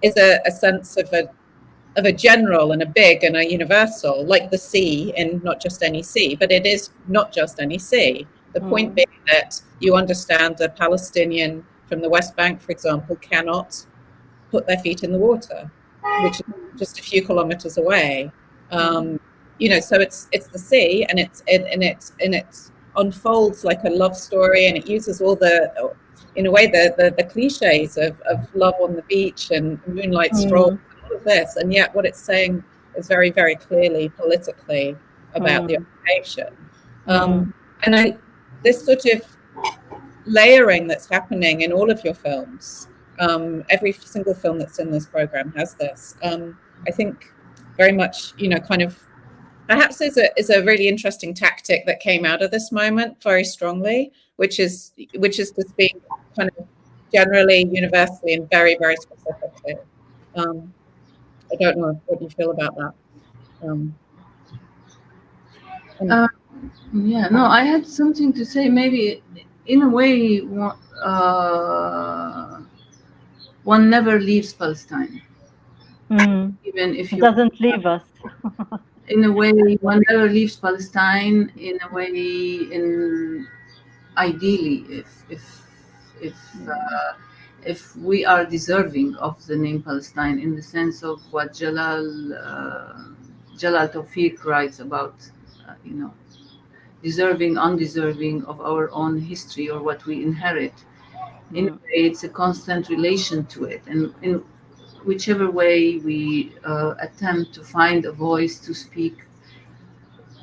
a sense of a general and a big and a universal, like the sea, and not just any sea, but it is not just any sea. The point being that you understand a Palestinian from the West Bank, for example, cannot put their feet in the water, which is just a few kilometers away. So it's the sea, and it unfolds like a love story, and it uses all the cliches of love on the beach and moonlight stroll, and all of this, and yet what it's saying is very, very clearly politically about the occupation. And this sort of layering that's happening in all of your films, every single film that's in this program has this. I think very much, kind of, perhaps is a really interesting tactic that came out of this moment very strongly, which is to speak kind of generally, universally, and very, very specifically. I don't know what you feel about that. I had something to say. Maybe in a way, one never leaves Palestine, even if it doesn't leave us. In a way, one never leaves Palestine. In a way, ideally, if we are deserving of the name Palestine, in the sense of what Jalal Tawfiq writes about, deserving, undeserving of our own history or what we inherit. In a way, it's a constant relation to it, and in whichever way we attempt to find a voice to speak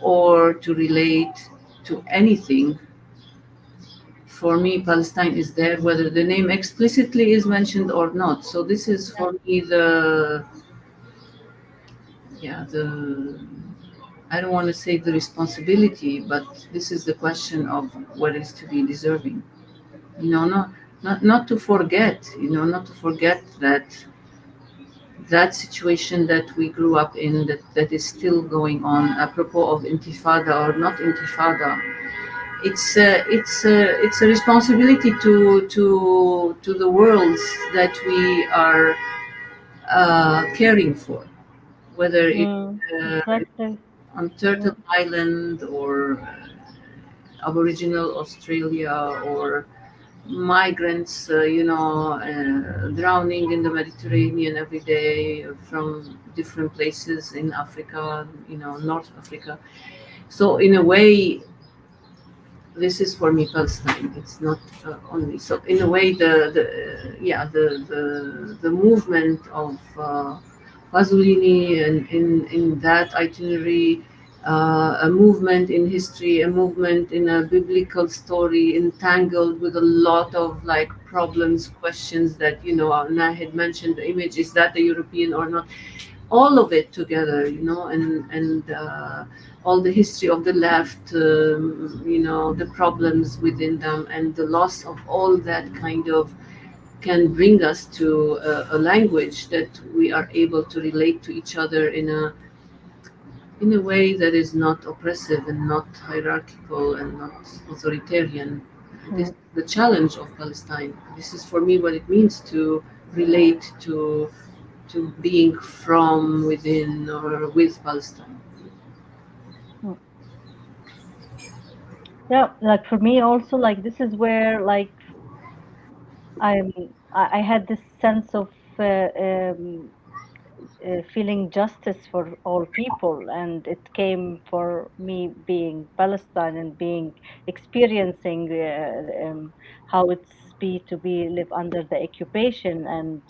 or to relate to anything, for me, Palestine is there, whether the name explicitly is mentioned or not. So this is for me the I don't want to say the responsibility, but this is the question of what is to be deserving. Not to forget, not to forget that situation that we grew up in, that is still going on. Apropos of intifada or not intifada, it's a responsibility to the worlds that we are caring for, whether it's Exactly. on Turtle Island or Aboriginal Australia, or migrants, drowning in the Mediterranean every day from different places in Africa, North Africa. So in a way, this is for me Palestine. It's not only. So in a way, the movement of Pasolini and in that itinerary, a movement in history, a movement in a biblical story, entangled with a lot of like problems, questions that Nahid mentioned. The image, is that a European or not? All of it together, and all the history of the left, the problems within them, and the loss of all that kind of can bring us to a language that we are able to relate to each other in a way that is not oppressive and not hierarchical and not authoritarian. This is the challenge of Palestine. This is for me what it means to relate to being from within or with Palestine. Yeah, like for me also, like this is where like I had this sense of feeling justice for all people, and it came for me being Palestine and experiencing how it's to live under the occupation, and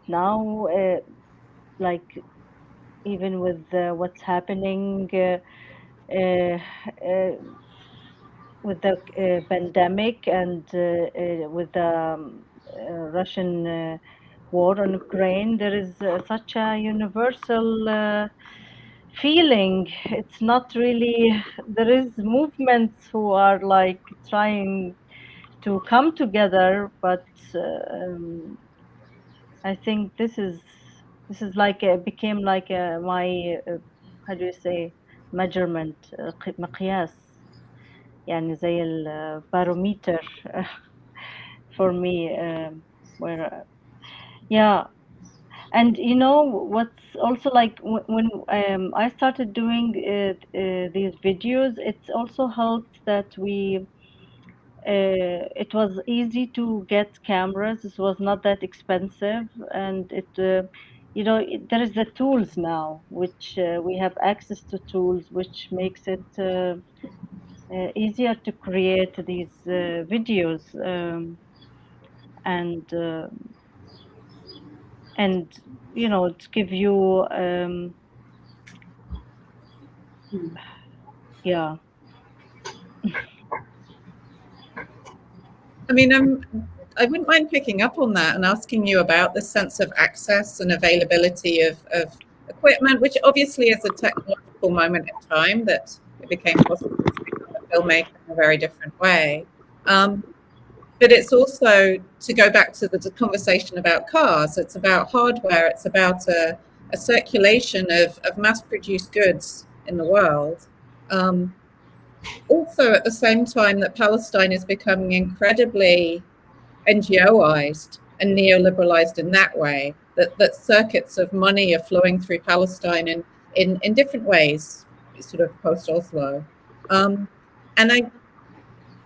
now like even with what's happening with the pandemic and with the Russian war on Ukraine, there is such a universal feeling. It's not really, there is movements who are like trying to come together, but I think this is like became like my how do you say measurement مقياس يعني زي الباروميتر for me where and what's also like when I started doing these videos, it's also helped that it was easy to get cameras. It was not that expensive, and there is the tools now, which we have access to tools, which makes it easier to create these videos and to give you yeah. I mean, I wouldn't mind picking up on that and asking you about the sense of access and availability of equipment, which obviously is a technological moment in time that it became possible to become a filmmaker in a very different way. But it's also, to go back to the conversation about cars, it's about hardware, it's about a circulation of mass-produced goods in the world. Also, at the same time that Palestine is becoming incredibly NGOized and neoliberalized in that way, that circuits of money are flowing through Palestine in different ways, sort of post-Oslo. And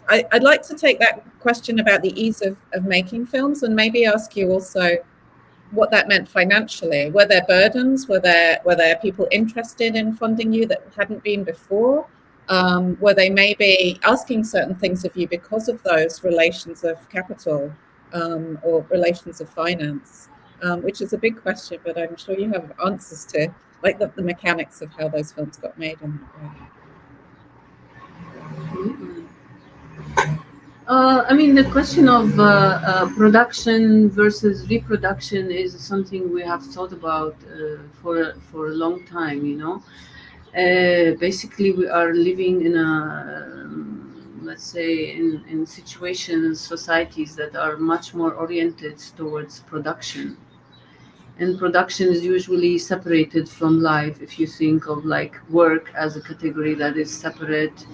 I'd like to take that question about the ease of making films and maybe ask you also what that meant financially. Were there burdens? Were there people interested in funding you that hadn't been before? where they may be asking certain things of you because of those relations of capital or relations of finance, which is a big question, but I'm sure you have answers to, like the mechanics of how those films got made in that way. I mean, the question of production versus reproduction is something we have thought about for a long time. You know, basically, we are living in a let's say in situations, societies that are much more oriented towards production, and production is usually separated from life. If you think of like work as a category that is separate.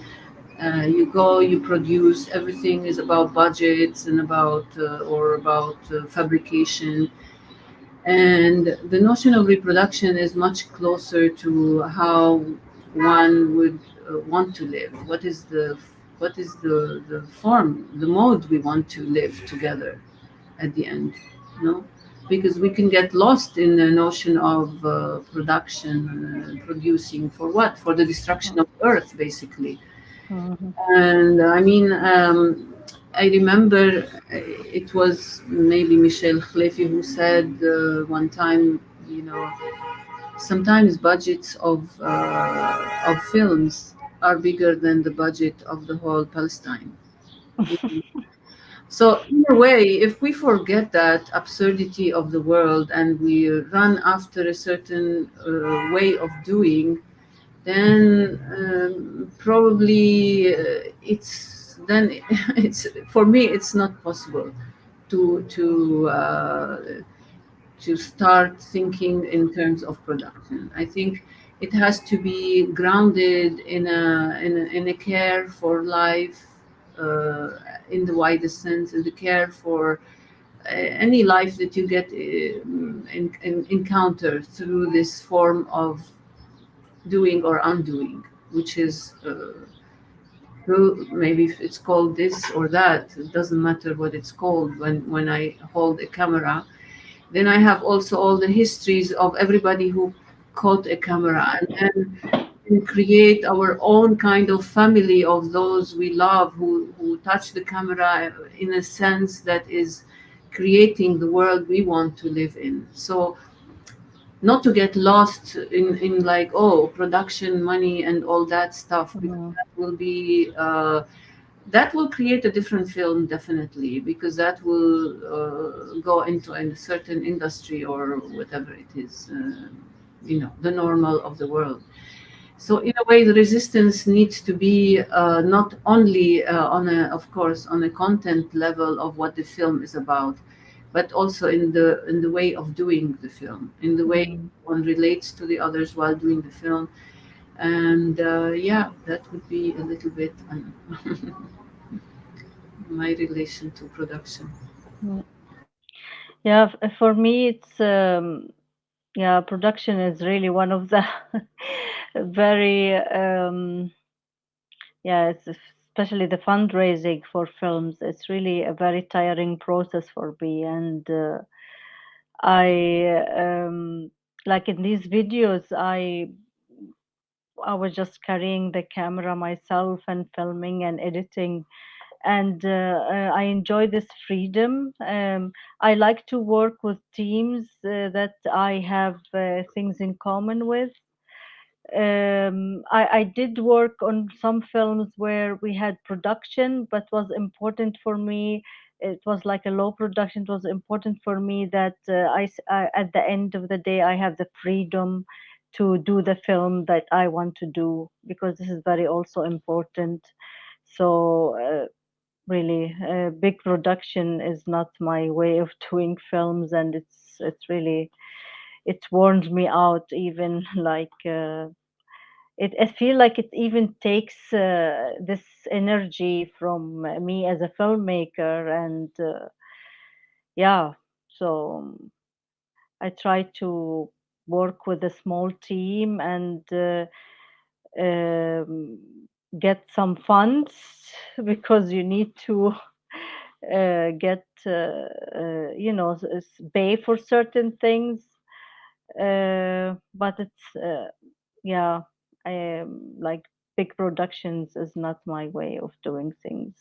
You go, you produce, everything is about budgets and about fabrication. And the notion of reproduction is much closer to how one would want to live. What is the form, the mode we want to live together at the end, you know? Because we can get lost in the notion of production, producing for what? For the destruction of Earth, basically. Mm-hmm. And I mean, I remember it was maybe Michel Khlefi who said one time, you know, sometimes budgets of films are bigger than the budget of the whole Palestine. So in a way, if we forget that absurdity of the world and we run after a certain way of doing, then probably it's for me it's not possible to start thinking in terms of production. I think it has to be grounded in a care for life in the widest sense, in the care for any life that you get encounter through this form of doing or undoing, which is maybe if it's called this or that, it doesn't matter what it's called. When I hold a camera, then I have also all the histories of everybody who caught a camera, and create our own kind of family of those we love who touch the camera in a sense that is creating the world we want to live in. So not to get lost in like, oh, production money and all that stuff, because that will create a different film, definitely, because that will go into a certain industry or whatever it is, you know, the normal of the world. So in a way, the resistance needs to be not only of course, on a content level of what the film is about, but also in the way of doing the film, in the way one relates to the others while doing the film. And yeah, that would be a little bit my relation to production. Yeah, for me, it's yeah, production is really one of the very yeah, it's especially the fundraising for films. It's really a very tiring process for me, and I like in these videos, I was just carrying the camera myself and filming and editing, and I enjoy this freedom. I like to work with teams that I have things in common with. I did work on some films where we had production, but was important for me. It was like a low production. It was important for me that at the end of the day, I have the freedom to do the film that I want to do, because this is very also important. So really, big production is not my way of doing films, and it's really, it warns me out, even like. I feel like it even takes this energy from me as a filmmaker, and yeah, so I try to work with a small team and um, get some funds because you need to get you know, pay for certain things, but it's yeah, like big productions is not my way of doing things.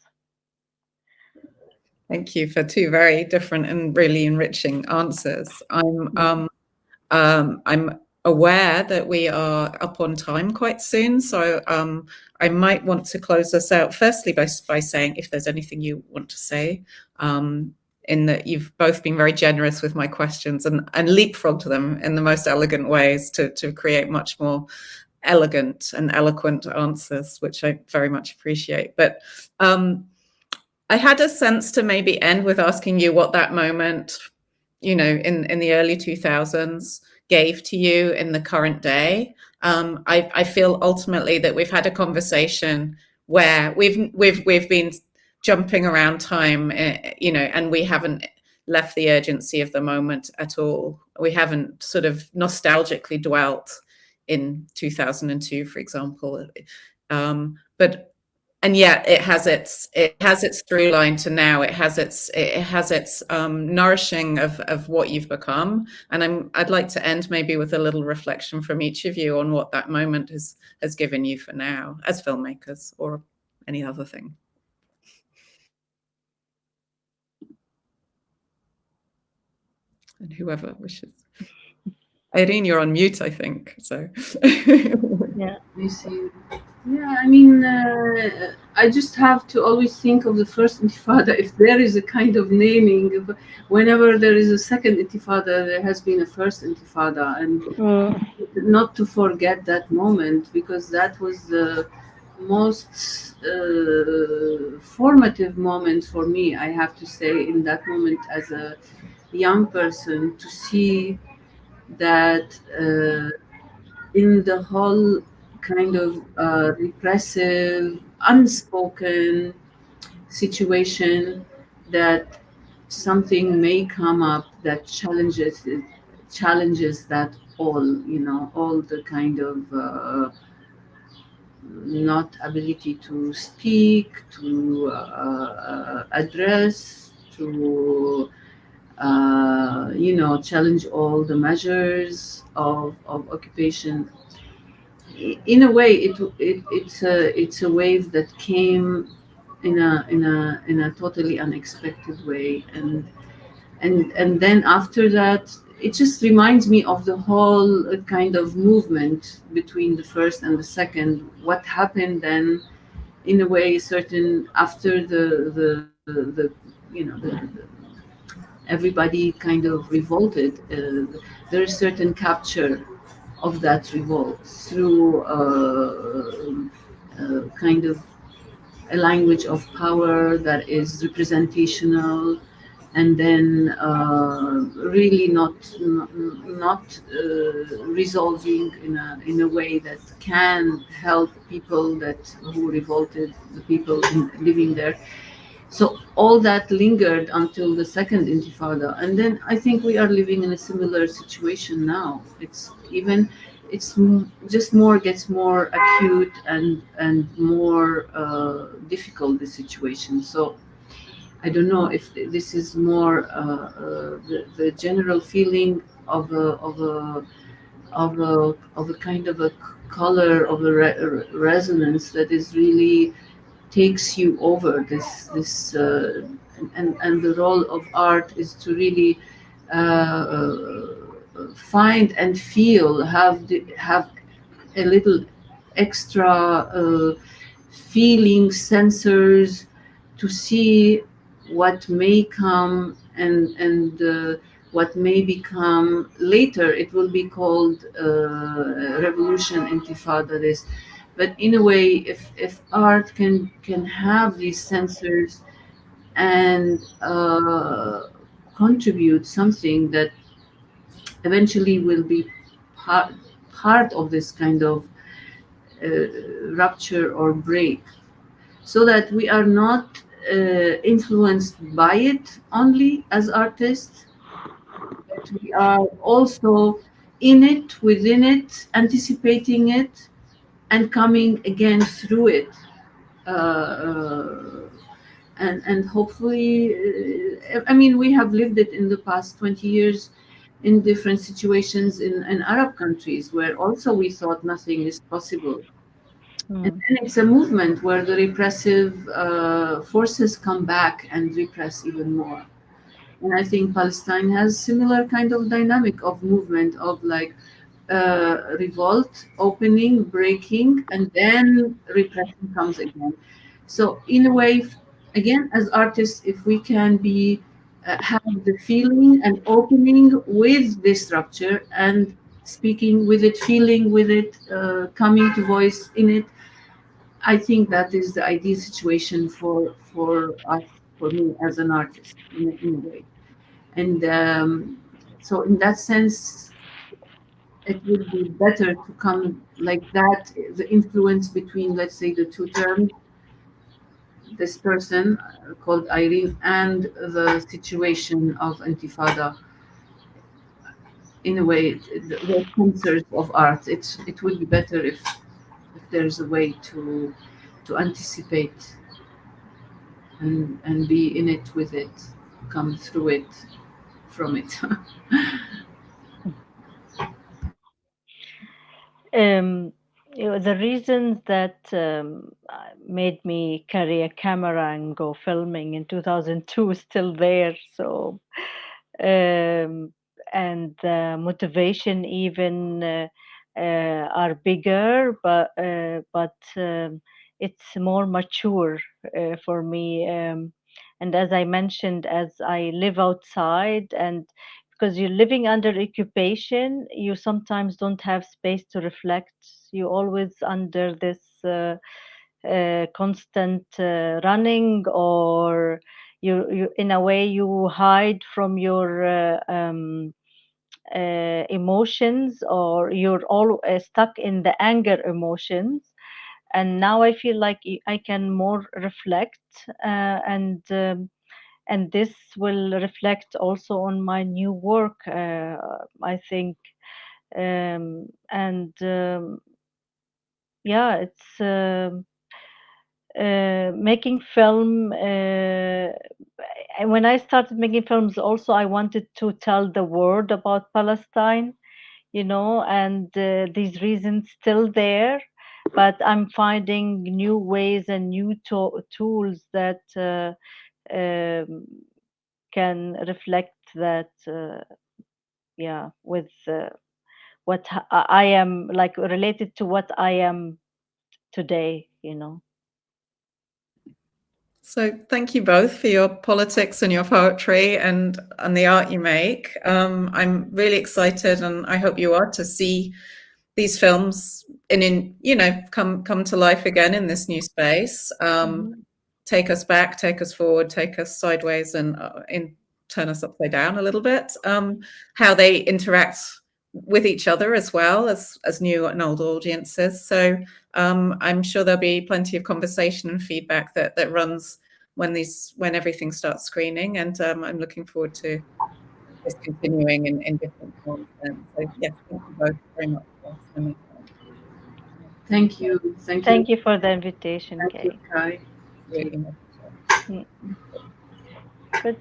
Thank you for two very different and really enriching answers. I'm aware that we are up on time quite soon, so I might want to close this out firstly by saying if there's anything you want to say, in that you've both been very generous with my questions and leapfrogged them in the most elegant ways to create much more elegant and eloquent answers, which I very much appreciate. But I had a sense to maybe end with asking you what that moment, you know, in the early 2000s gave to you in the current day. I feel ultimately that we've had a conversation where we've been jumping around time, you know, and we haven't left the urgency of the moment at all. We haven't sort of nostalgically dwelt in 2002, for example. And yet it has its through line to now. It has its nourishing of what you've become. And I'd like to end maybe with a little reflection from each of you on what that moment has given you for now as filmmakers or any other thing. And whoever wishes. Ayreen, you're on mute, I think. So Yeah. You see. Yeah, I mean, I just have to always think of the first Intifada. If there is a kind of naming, whenever there is a second Intifada, there has been a first Intifada, and not to forget that moment, because that was the most formative moment for me, I have to say, in that moment as a young person, to see that in the whole kind of repressive, unspoken situation, that something may come up that challenges that all, you know, all the kind of not ability to speak, to address, to you know, challenge all the measures of occupation. In a way, it's a wave that came in a totally unexpected way, and then after that, it just reminds me of the whole kind of movement between the first and the second. What happened then, in a way, certain after the you know, the everybody kind of revolted. There is certain capture of that revolt through kind of a language of power that is representational, and then really not resolving in a way that can help people who revolted, the people living there. So all that lingered until the second Intifada, and then I think we are living in a similar situation now. It's just gets more acute and more difficult, the situation. So I don't know if this is more the general feeling of a kind of a color, of a resonance that is really takes you over this and the role of art is to really find and feel, have a little extra feeling sensors to see what may come and what may become later. It will be called revolution, intifada, this. But in a way, if art can have these sensors and contribute something that eventually will be part of this kind of rupture or break, so that we are not influenced by it only as artists, but we are also in it, within it, anticipating it, and coming again through it, and hopefully, I mean, we have lived it in the past 20 years in different situations in Arab countries, where also we thought nothing is possible. And then it's a movement where the repressive forces come back and repress even more. And I think Palestine has similar kind of dynamic of movement of like revolt, opening, breaking, and then repression comes again. So in a way, again, as artists, if we can be have the feeling and opening with this structure and speaking with it, feeling with it, coming to voice in it, I think that is the ideal situation for us, for me as an artist, in a way. And so, in that sense, it would be better to come like that. The influence between, let's say, the two terms, this person called Ayreen, and the situation of Intifada. In a way, the concerns of art. It would be better if there's a way to anticipate and be in it with it, come through it, from it. The reasons that made me carry a camera and go filming in 2002 is still there. So, and the motivation even are bigger, but it's more mature for me. And as I mentioned, as I live outside, and because you're living under occupation, you sometimes don't have space to reflect. You always under this constant running, or you in a way you hide from your emotions, or you're all stuck in the anger emotions. And now I feel like I can more reflect, and this will reflect also on my new work, I think. And yeah, it's making film. When I started making films, also I wanted to tell the world about Palestine, and these reasons still there, but I'm finding new ways and new tools that can reflect that, yeah, with what I am, like related to what I am today. So thank you both for your politics and your poetry and the art you make. I'm really excited, and I hope you are, to see these films come to life again in this new space. Take us back, take us forward, take us sideways, and turn us upside down a little bit. How they interact with each other as well as new and old audiences. So I'm sure there'll be plenty of conversation and feedback that runs when everything starts screening, and I'm looking forward to this continuing in different forms. So yes, thank you both very much for spending time. Thank you. Thank you for the invitation, Thank Kay. you, Kay. Really much. Good.